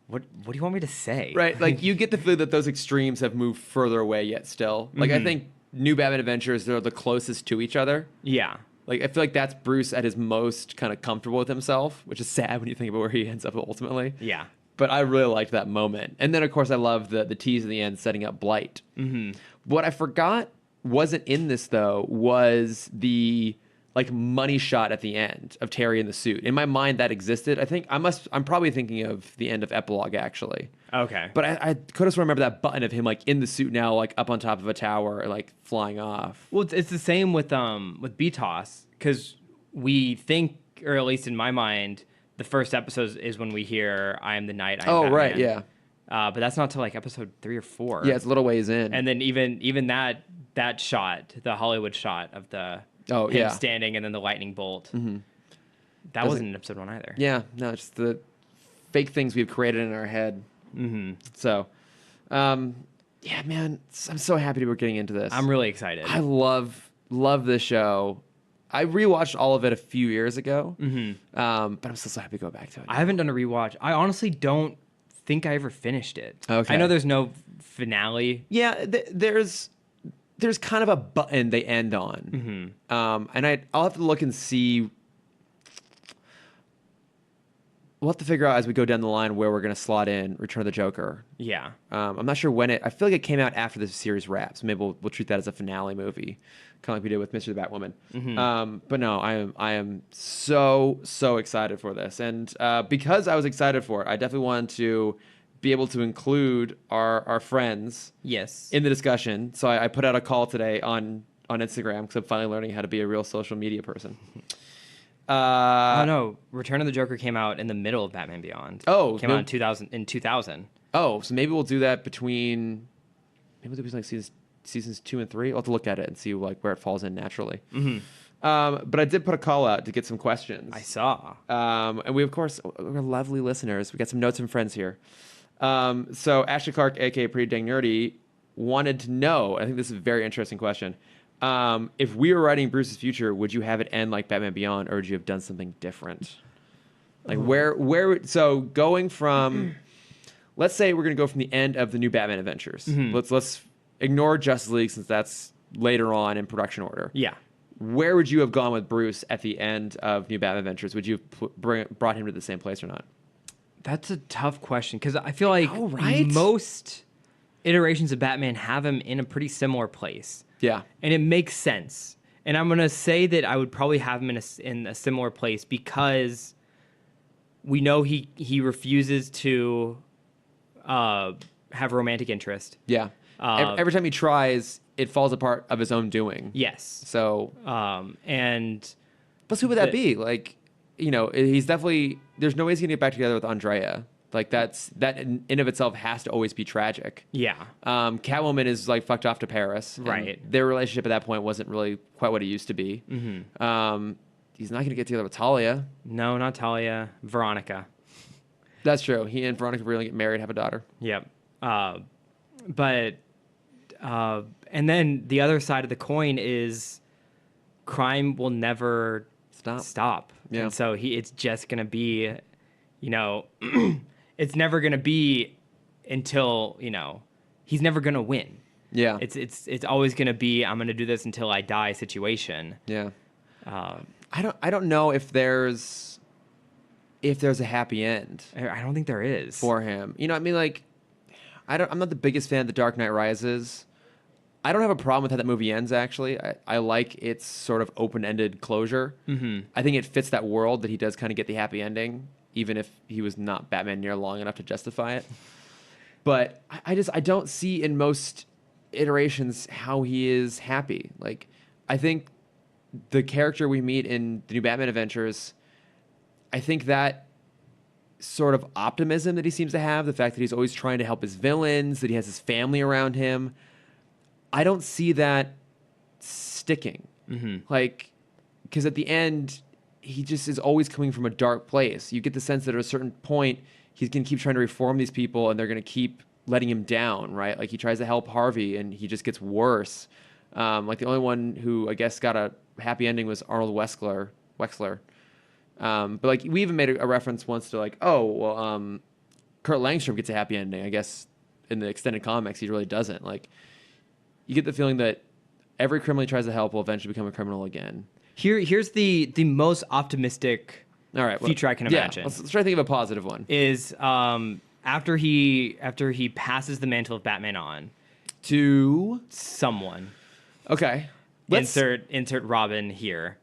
What do you want me to say? Right, like you get the feeling that those extremes have moved further away yet still. Like I think New Batman Adventures, they're the closest to each other. Yeah. Like I feel like that's Bruce at his most kind of comfortable with himself, which is sad when you think about where he ends up ultimately. Yeah. But I really liked that moment. And then of course I love the tease in the end setting up Blight. What I forgot wasn't in this though was the money shot at the end of Terry in the suit. In my mind, that existed. I think I'm probably thinking of the end of Epilogue, actually. Okay. But I could have remember that button of him in the suit now, up on top of a tower, flying off. Well, it's the same with BTOS, because we think, or at least in my mind, the first episode is when we hear "I am the Night." I'm Batman. Right, yeah. But that's not till episode 3 or 4. Yeah, it's a little ways in. And then even that shot, the Hollywood shot of him standing and then the lightning bolt. That wasn't in episode 1 either. Yeah, no, it's the fake things we've created in our head. So, yeah, man, I'm so happy we're getting into this. I'm really excited. I love this show. I rewatched all of it a few years ago, but I'm still so happy to go back to it now. I haven't done a rewatch. I honestly don't think I ever finished it. Okay. I know there's no finale. Yeah, there's kind of a button they end on. And I'll have to look and see. We'll have to figure out as we go down the line where we're going to slot in Return of the Joker. Yeah. I'm not sure when I feel like it came out after the series wraps. Maybe we'll treat that as a finale movie, kind of like we did with Mr. the Batwoman. But no, I am so excited for this. And because I was excited for it, I definitely wanted to be able to include our friends in the discussion. So I put out a call today on Instagram because I'm finally learning how to be a real social media person. Oh no, Return of the Joker came out in the middle of Batman Beyond. Oh, came out in 2000. Oh, so maybe we'll do that between seasons 2 and 3. I'll have to look at it and see where it falls in naturally. But I did put a call out to get some questions. I saw. And we, of course, we're lovely listeners. We got some notes from friends here. So Ashley Clark, aka Pretty Dang Nerdy, wanted to know, I think this is a very interesting question. If we were writing Bruce's future, would you have it end like Batman Beyond, or would you have done something different? So going from, let's say we're going to go from the end of the new Batman adventures. Let's ignore Justice League since that's later on in production order. Yeah. Where would you have gone with Bruce at the end of New Batman Adventures? Would you have brought him to the same place or not? That's a tough question because I feel like right? most iterations of Batman have him in a pretty similar place. Yeah. And it makes sense. And I'm going to say that I would probably have him in a similar place because we know he refuses to have romantic interest. Yeah. Every time he tries, it falls apart of his own doing. Yes. So, and plus who would that be? Like, he's definitely, there's no way he's going to get back together with Andrea. Like that in of itself has to always be tragic. Yeah. Catwoman is like fucked off to Paris. Right. Their relationship at that point wasn't really quite what it used to be. Mm-hmm. He's not going to get together with Talia. No, not Talia. Veronica. That's true. He and Veronica really get married, have a daughter. Yep. But and then the other side of the coin is crime will never stop. Yeah. And so it's just going to be, it's never going to be until, he's never going to win. Yeah. It's always going to be, I'm going to do this until I die situation. Yeah. I don't know if there's a happy end. I don't think there is for him. I'm not the biggest fan of The Dark Knight Rises. I don't have a problem with how that movie ends, actually. I like its sort of open-ended closure. Mm-hmm. I think it fits that world that he does kind of get the happy ending, even if he was not Batman near long enough to justify it. But I don't see in most iterations how he is happy. Like, I think the character we meet in the new Batman Adventures, I think that sort of optimism that he seems to have, the fact that he's always trying to help his villains, that he has his family around him, I don't see that sticking. Mm-hmm. Like, because at the end, he just is always coming from a dark place. You get the sense that at a certain point, he's going to keep trying to reform these people and they're going to keep letting him down, right? Like, he tries to help Harvey and he just gets worse. Like, the only one who, I guess, got a happy ending was Arnold Wexler. But, like, we even made a reference once to, like, Kurt Langstrom gets a happy ending. I guess in the extended comics, he really doesn't. Like, you get the feeling that every criminal he tries to help will eventually become a criminal again. Here's the most optimistic future I can imagine. Let's try to think of a positive one. Is after he passes the mantle of Batman on to someone. Okay. Insert Robin here.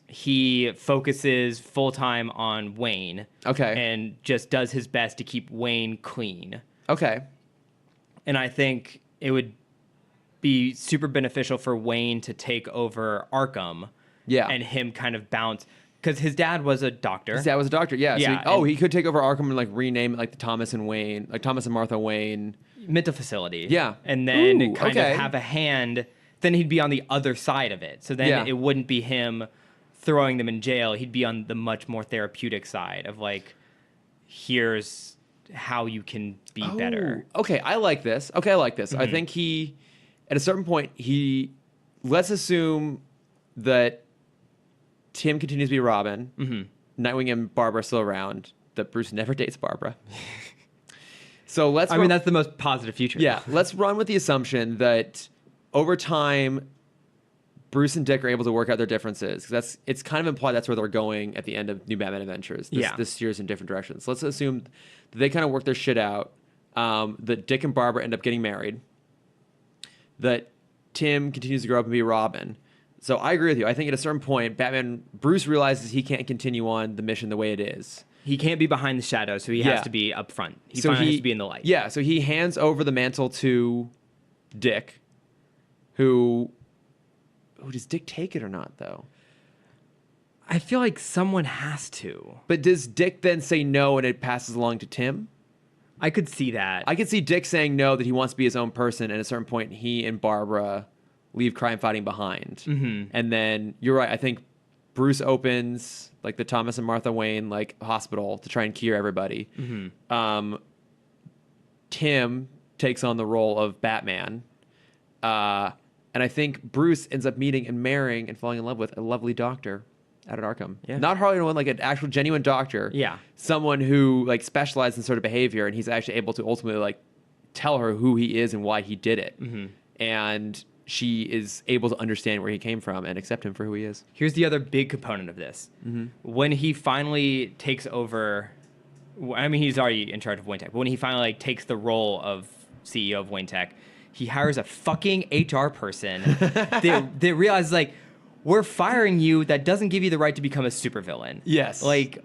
He focuses full time on Wayne. Okay. And just does his best to keep Wayne clean. Okay. And I think it would be super beneficial for Wayne to take over Arkham. Yeah. And him kind of bounce. Because his dad was a doctor. Yeah. Yeah. So he could take over Arkham and, like, rename it, like, the Thomas and Martha Wayne mental facility. Yeah. And then of have a hand. Then he'd be on the other side of it. So then it wouldn't be him throwing them in jail. He'd be on the much more therapeutic side of, like, here's how you can be better. Okay, I like this. Mm-hmm. I think at a certain point, let's assume that Timm continues to be Robin, Nightwing and Barbara are still around, that Bruce never dates Barbara. So that's the most positive future. Yeah, let's run with the assumption that over time, Bruce and Dick are able to work out their differences. Because it's kind of implied that's where they're going at the end of New Batman Adventures. This steers in different directions. Let's assume that they kind of work their shit out. That Dick and Barbara end up getting married. That Timm continues to grow up and be Robin. So I agree with you. I think at a certain point, Bruce realizes he can't continue on the mission the way it is. He can't be behind the shadows, so he has to be up front. He has to be in the light. Yeah, so he hands over the mantle to Dick, who does Dick take it or not, though? I feel like someone has to. But does Dick then say no and it passes along to Timm? I could see that. I could see Dick saying no, that he wants to be his own person, and at a certain point, he and Barbara leave crime fighting behind. Mm-hmm. And then, you're right, I think Bruce opens, like, the Thomas and Martha Wayne, like, hospital to try and cure everybody. Mm-hmm. Timm takes on the role of Batman. And I think Bruce ends up meeting and marrying and falling in love with a lovely doctor out at Arkham. Yeah. Not Harley Quinn, like an actual genuine doctor. Yeah. Someone who like specialized in sort of behavior, and he's actually able to ultimately like tell her who he is and why he did it. And she is able to understand where he came from and accept him for who he is. Here's the other big component of this. When he finally takes over, I mean, he's already in charge of Wayne Tech, but when he finally like takes the role of CEO of Wayne Tech, he hires a fucking HR person that realizes like, we're firing you. That doesn't give you the right to become a supervillain. Yes. Like,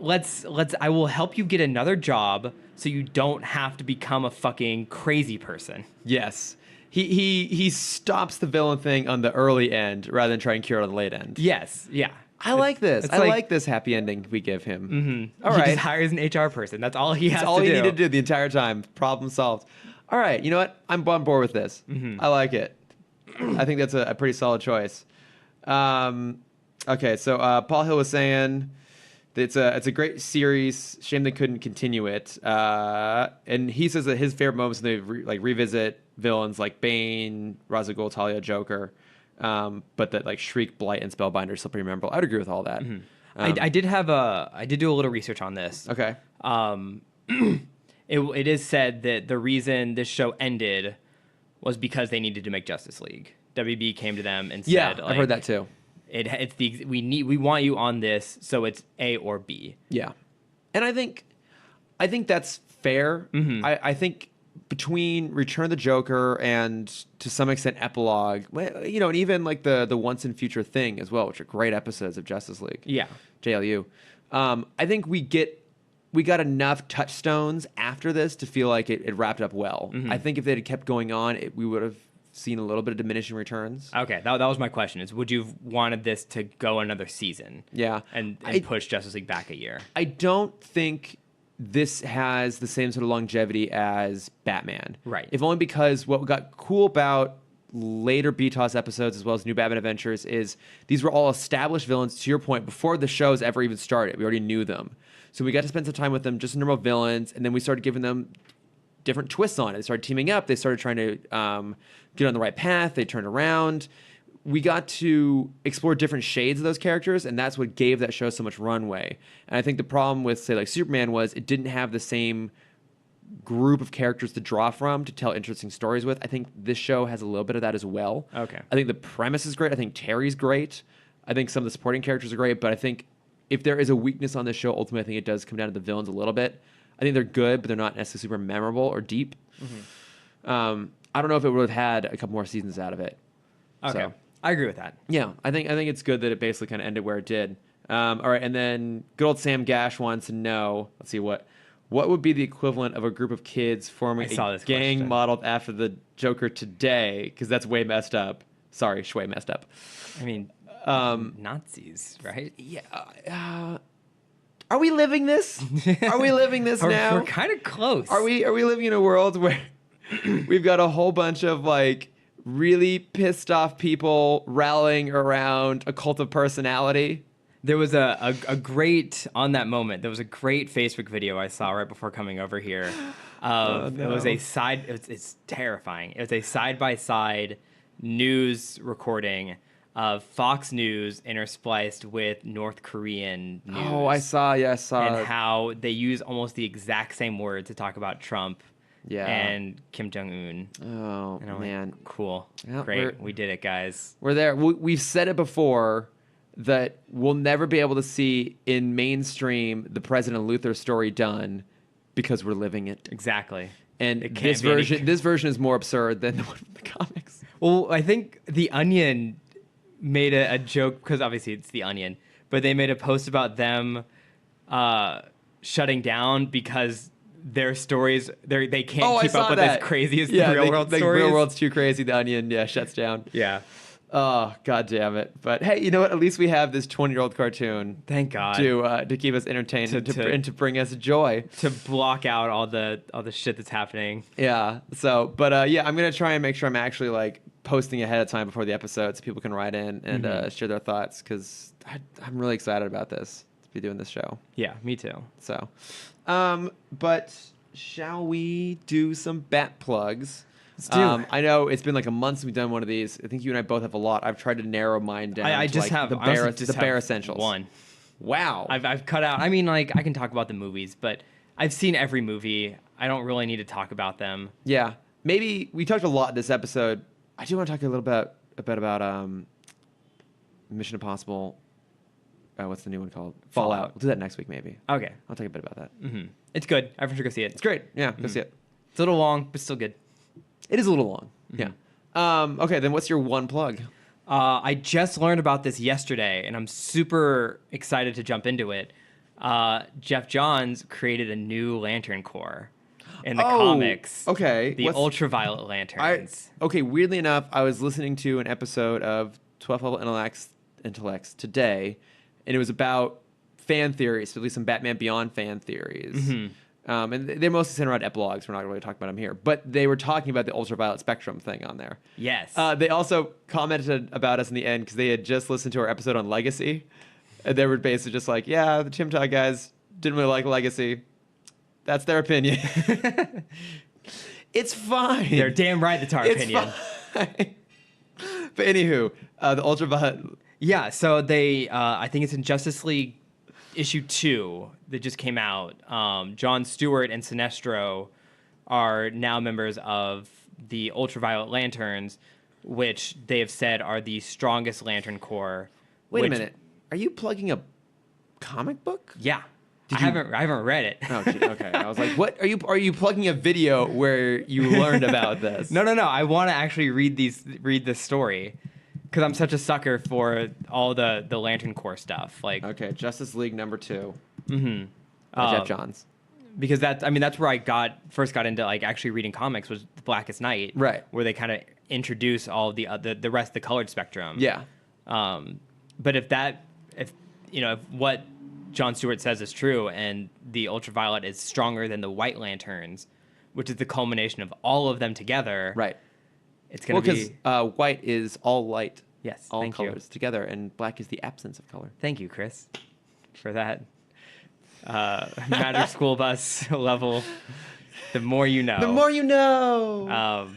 I will help you get another job so you don't have to become a fucking crazy person. Yes. He stops the villain thing on the early end rather than trying to cure it on the late end. Yes. Yeah. I like this. I like- like this happy ending we give him. All He right. just hires an HR person. That's all he has That's all to he do. needed to do the entire time. Problem solved. All right. You know what? I'm on board with this. I like it. I think that's a pretty solid choice. Okay. So Paul Hill was saying that it's a great series. Shame they couldn't continue it. And he says that his favorite moments when they revisit villains like Bane, Ra's al Ghul, Talia, Joker. But that like Shriek, Blight, and Spellbinder still pretty memorable. I would agree with all that. I did do a little research on this. Okay. It is said that the reason this show ended was because they needed to make Justice League. WB came to them and said, I've heard that too. We want you on this, so it's A or B. Yeah, and I think that's fair. I think between Return of the Joker and to some extent Epilogue, you know, and even like the Once and Future Thing as well, which are great episodes of Justice League. Yeah, JLU. I think we got enough touchstones after this to feel like it wrapped up well. I think if they had kept going on, we would have seen a little bit of diminishing returns. Okay, that was my question: is would you have wanted this to go another season? Yeah, and push Justice League back a year? I don't think this has the same sort of longevity as Batman. Right. If only because what got cool about later BTOS episodes as well as New Batman Adventures is these were all established villains, to your point, before the shows ever even started. We already knew them. So we got to spend some time with them, just normal villains, and then we started giving them different twists on it. They started teaming up. They started trying to get on the right path. They turned around. We got to explore different shades of those characters, and that's what gave that show so much runway. And I think the problem with, say, like Superman was it didn't have the same group of characters to draw from to tell interesting stories with. I think this show has a little bit of that as well. Okay. I think the premise is great. I think Terry's great. I think some of the supporting characters are great, but I think if there is a weakness on this show, ultimately I think it does come down to the villains a little bit. I think they're good, but they're not necessarily super memorable or deep. I don't know if it would have had a couple more seasons out of it. Okay. So, I agree with that. yeah, I think it's good that it basically kind of ended where it did. All right, and then good old Sam Gash wants to know. Let's see what would be the equivalent of a group of kids forming a gang question. modeled after the Joker today? Because that's way messed up. Sorry, way messed up. I mean, Nazis, right? Yeah. Are we living this? Are we living this now? We're kind of close. Are we living in a world where we've got a whole bunch of like really pissed off people rallying around a cult of personality? There was a great, on that moment, there was a great Facebook video I saw right before coming over here. It was it's terrifying. It was a side-by-side news recording of Fox News interspliced with North Korean news. Oh, I saw. And how they use almost the exact same word to talk about Trump and Kim Jong-un. Oh, and I'm man. like, cool. Yep, Great. We did it, guys. We're there. We've said it before that we'll never be able to see in mainstream the President Luther story done because we're living it. Exactly. And this version is more absurd than the one from the comics. Well, I think The Onion made a joke, because obviously it's The Onion, but they made a post about them shutting down because their stories, they can't keep up with as crazy as the real world stories. Real world's too crazy. The Onion, shuts down. Yeah. Oh, God damn it. But hey, you know what? At least we have this 20-year-old cartoon. Thank God. To keep us entertained and to bring us joy. To block out all the shit that's happening. Yeah. So, but I'm going to try and make sure I'm actually like posting ahead of time before the episode so people can write in and share their thoughts, because I'm really excited about this, to be doing this show. Yeah, me too. So, but shall we do some bat plugs? Let's do. I know it's been like a month since we've done one of these. I think you and I both have a lot. I've tried to narrow mine down. I to just like have the bare essentials. One. Wow. I've cut out. I mean, like, I can talk about the movies, but I've seen every movie. I don't really need to talk about them. Yeah. Maybe we talked a lot this episode. I do want to talk a little bit about Mission Impossible. What's the new one called? Fallout. We'll do that next week, maybe. Okay. I'll talk a bit about that. Mm-hmm. It's good. Everyone should go see it. It's great. Yeah, go see it. It's a little long, but still good. It is a little long. Yeah. Okay, then what's your one plug? I just learned about this yesterday, and I'm super excited to jump into it. Jeff Johns created a new Lantern Corps in the comics. Okay. The Ultraviolet Lanterns. Okay, weirdly enough, I was listening to an episode of 12th Level Intellects today, and it was about fan theories, specifically some Batman Beyond fan theories. Mm-hmm. And they're mostly centered around epilogues. We're not really talking about them here. But they were talking about the ultraviolet spectrum thing on there. Yes. They also commented about us in the end because they had just listened to our episode on Legacy. And they were basically just like, yeah, the Timm guys didn't really like Legacy. That's their opinion. It's fine. They're damn right that's our opinion. Fine. But anywho, the ultraviolet... Yeah, so they, I think it's in Justice League issue 2 that just came out. John Stewart and Sinestro are now members of the Ultraviolet Lanterns, which they have said are the strongest Lantern Corps. Wait a minute. Are you plugging a comic book? Yeah. I haven't read it. Oh, gee, okay. I was like, what? Are you plugging a video where you learned about this? No. I want to actually read this story. Because I'm such a sucker for all the Lantern Corps stuff. Like, okay, Justice League number 2. Mm-hmm. Jeff Johns. Because that's where I first got into like actually reading comics was The Blackest Night. Right. Where they kind of introduce all of the rest of the colored spectrum. Yeah. But if what John Stewart says is true and the ultraviolet is stronger than the white lanterns, which is the culmination of all of them together. Right. It's going to be... because white is all light. Yes, all colors together, and black is the absence of color. Thank you, Chris, for that. Magic School Bus level. The more you know. The more you know.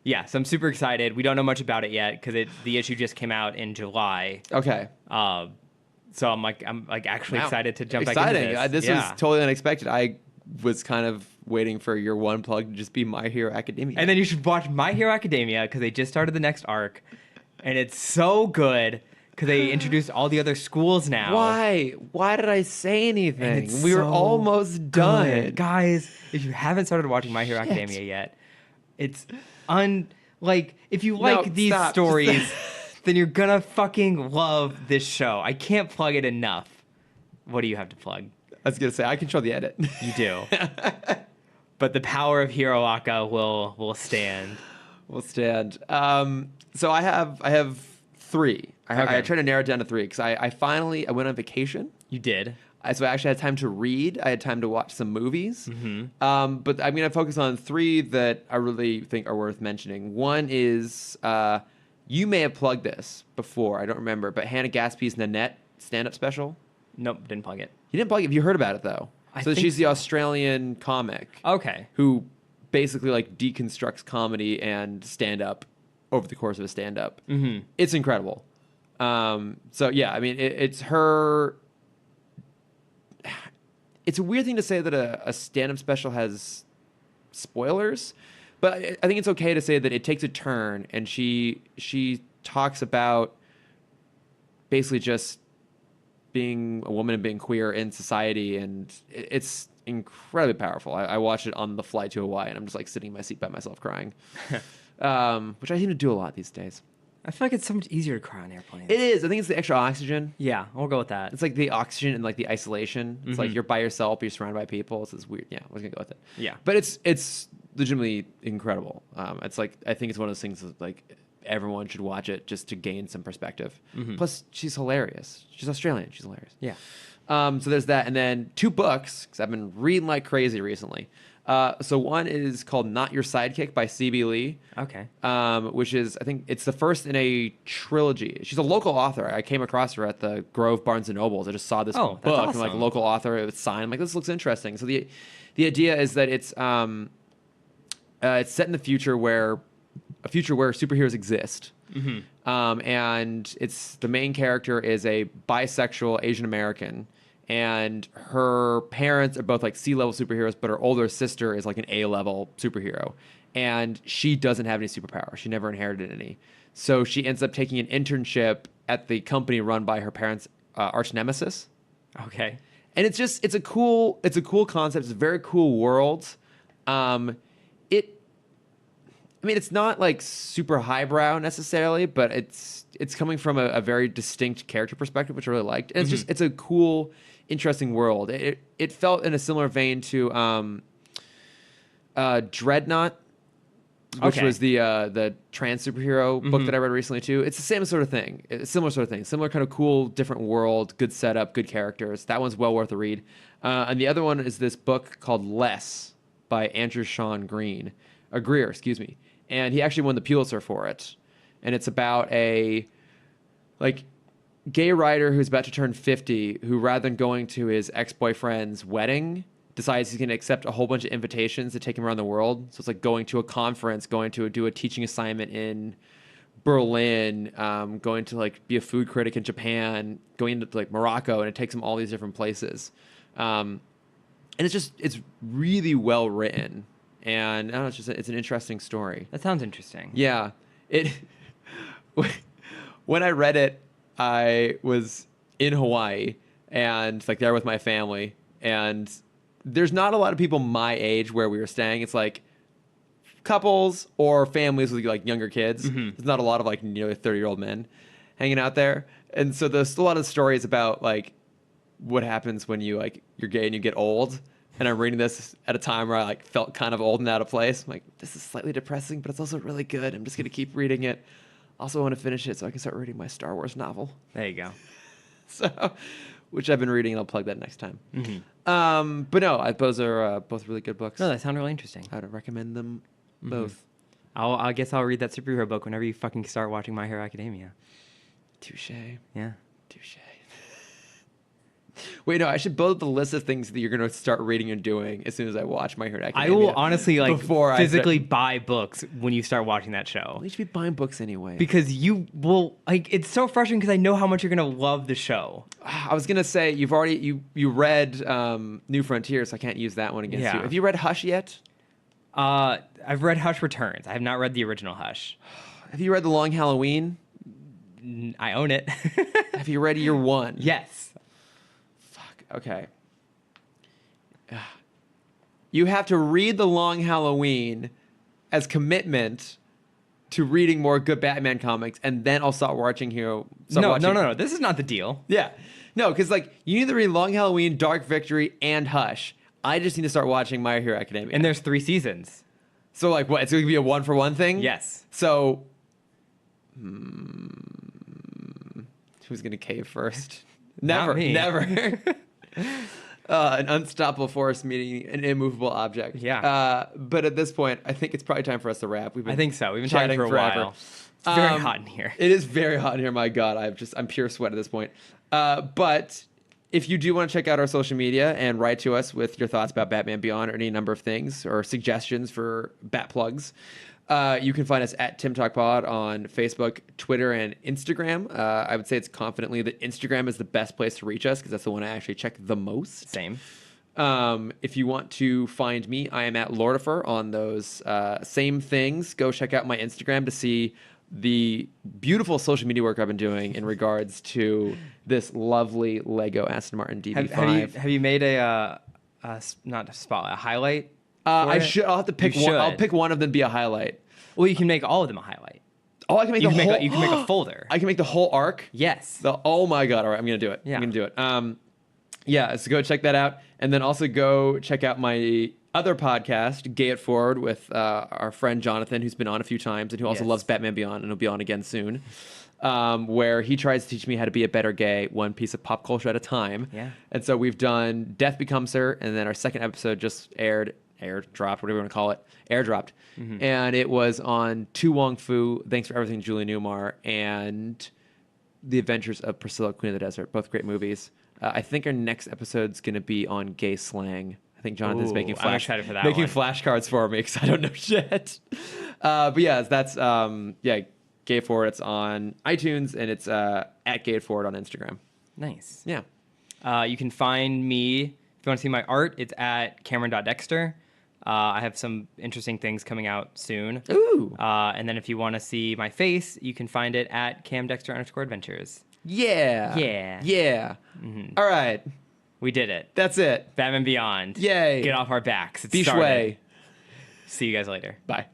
Yeah, so I'm super excited. We don't know much about it yet because the issue just came out in July. Okay. So I'm actually excited to jump back into this. This was totally unexpected. I was kind of waiting for your one plug to just be My Hero Academia. And then you should watch My Hero Academia because they just started the next arc. And it's so good because they introduced all the other schools now. Why? Why did I say anything? We were so almost done. Good. Guys, if you haven't started watching My Hero Academia yet, it's if you like these stories, then you're gonna fucking love this show. I can't plug it enough. What do you have to plug? I was gonna say I control the edit. You do. But the power of Hiroaka will stand. Will stand. So I have 3. I tried to narrow it down to 3 because I went on vacation. You did. So I actually had time to read. I had time to watch some movies. Mm-hmm. But I'm going to focus on 3 that I really think are worth mentioning. One is, you may have plugged this before. I don't remember. But Hannah Gadsby's Nanette stand-up special. Nope, didn't plug it. You didn't plug it. Have you heard about it, though? She's the Australian comic. Okay. Who basically deconstructs comedy and stand-up over the course of a stand-up. Mm-hmm. It's incredible. So, yeah, I mean, it's her... It's a weird thing to say that a stand-up special has spoilers, but I think it's okay to say that it takes a turn, and she talks about basically just being a woman and being queer in society, and it's incredibly powerful. I watched it on the flight to Hawaii, and I'm just sitting in my seat by myself crying, which I seem to do a lot these days. I feel like it's so much easier to cry on airplanes. It is. I think it's the extra oxygen. Yeah, I'll go with that. It's the oxygen and the isolation. It's you're by yourself, but you're surrounded by people. It's this weird. Yeah, I was gonna go with it. Yeah, but it's legitimately incredible. It's I think it's one of those things that everyone should watch it just to gain some perspective. Mm-hmm. Plus, she's hilarious. She's Australian. She's hilarious. Yeah. So there's that, and then 2 books because I've been reading like crazy recently. So one is called Not Your Sidekick by C.B. Lee. Okay. Which is, I think it's the first in a trilogy. She's a local author. I came across her at the Grove Barnes & Nobles. I just saw this book. Awesome. And local author, it was signed. I'm this looks interesting. So the idea is that it's set in the future where superheroes exist. Mm-hmm. And the main character is a bisexual Asian American, and her parents are both like C-level superheroes, but her older sister is like an A-level superhero, and she doesn't have any superpowers. She never inherited any, so she ends up taking an internship at the company run by her parents' arch nemesis. Okay. And it's a cool concept. It's a very cool world. It's not like super highbrow necessarily, but it's coming from a very distinct character perspective, which I really liked. And it's a cool, interesting world. It felt in a similar vein to Dreadnought, which was the trans superhero book that I read recently too. It's the same sort of thing. It's a similar sort of thing. Similar kind of cool, different world, good setup, good characters. That one's well worth a read. And the other one is this book called Less by Andrew Sean Greer, excuse me. And he actually won the Pulitzer for it. And it's about a gay writer who's about to turn 50, who rather than going to his ex-boyfriend's wedding, decides he's going to accept a whole bunch of invitations to take him around the world. So it's like going to a conference, going to do a teaching assignment in Berlin, going to like be a food critic in Japan, going to like Morocco, and it takes him all these different places. And it's really well written. And I don't know, it's an interesting story. That sounds interesting. Yeah. When I read it, I was in Hawaii and like there with my family, and there's not a lot of people my age where we were staying. It's like couples or families with like younger kids. There's not a lot of like nearly 30-year-old men hanging out there. And so there's a lot of stories about like what happens when you're gay and you get old. And I'm reading this at a time where I like felt kind of old and out of place. I'm like, this is slightly depressing, but it's also really good. I'm just going to keep reading it. Also want to finish it so I can start reading my Star Wars novel. There you go. So, which I've been reading, and I'll plug that next time. But no, those are both really good books. No, that sounded really interesting. I would recommend them both. I guess I'll read that superhero book whenever you fucking start watching My Hero Academia. Touche. Yeah. Touche. Wait, no, I should build the list of things that you're going to start reading and doing as soon as I watch My Hero Academia. I will honestly physically buy books when you start watching that show. Well, you should be buying books anyway. Because you will, it's so frustrating because I know how much you're going to love the show. I was going to say, you read New Frontier, so I can't use that one against you. Have you read Hush yet? I've read Hush Returns. I have not read the original Hush. Have you read The Long Halloween? I own it. Have you read Year One? Yes. Okay. You have to read The Long Halloween as commitment to reading more good Batman comics, and then I'll start watching Hero. No. This is not the deal. Yeah. No, because like you need to read Long Halloween, Dark Victory, and Hush. I just need to start watching My Hero Academia. And there's 3 seasons. So like what? It's going to be a 1-for-1 thing? Yes. So who's going to cave first? Never. Not me. Never. An unstoppable force meeting an immovable object. Yeah. But at this point, I think it's probably time for us to wrap. I think so. We've been chatting for a while. It's very hot in here. It is very hot in here. My God, I'm pure sweat at this point. But if you do want to check out our social media and write to us with your thoughts about Batman Beyond or any number of things or suggestions for Bat plugs, you can find us at Timm Talk Pod on Facebook, Twitter, and Instagram. I would say it's confidently that Instagram is the best place to reach us because that's the one I actually check the most. Same. If you want to find me, I am at Lordifer on those same things. Go check out my Instagram to see the beautiful social media work I've been doing in regards to this lovely Lego Aston Martin DB5. Have you made not a spotlight, a highlight? I'll have to pick one. I'll pick one of them to be a highlight. Well, you can make all of them a highlight. Oh, I can make you can make a folder. I can make the whole arc. Yes. Oh my God! All right, I'm gonna do it. Yeah. I'm gonna do it. Yeah. So go check that out, and then also go check out my other podcast, Gay It Forward, with our friend Jonathan, who's been on a few times and who also loves Batman Beyond, and he'll be on again soon. Where he tries to teach me how to be a better gay, one piece of pop culture at a time. Yeah. And so we've done Death Becomes Her, and then our second episode just airdropped, whatever you want to call it, airdropped. Mm-hmm. And it was on Tu Wong Fu, Thanks for Everything, Julie Newmar, and The Adventures of Priscilla, Queen of the Desert. Both great movies. I think our next episode's going to be on gay slang. I think Jonathan's making flashcards for me because I don't know shit. But yeah, that's Gay Forward. It's on iTunes, and it's at Gay Forward on Instagram. Nice. Yeah. You can find me, if you want to see my art, it's at Cameron.Dexter. I have some interesting things coming out soon. Ooh. And then if you want to see my face, you can find it at CamDexter_adventures. Yeah. Yeah. Yeah. All right. We did it. That's it. Batman Beyond. Yay. Get off our backs. It's Be started. shui. See you guys later. Bye.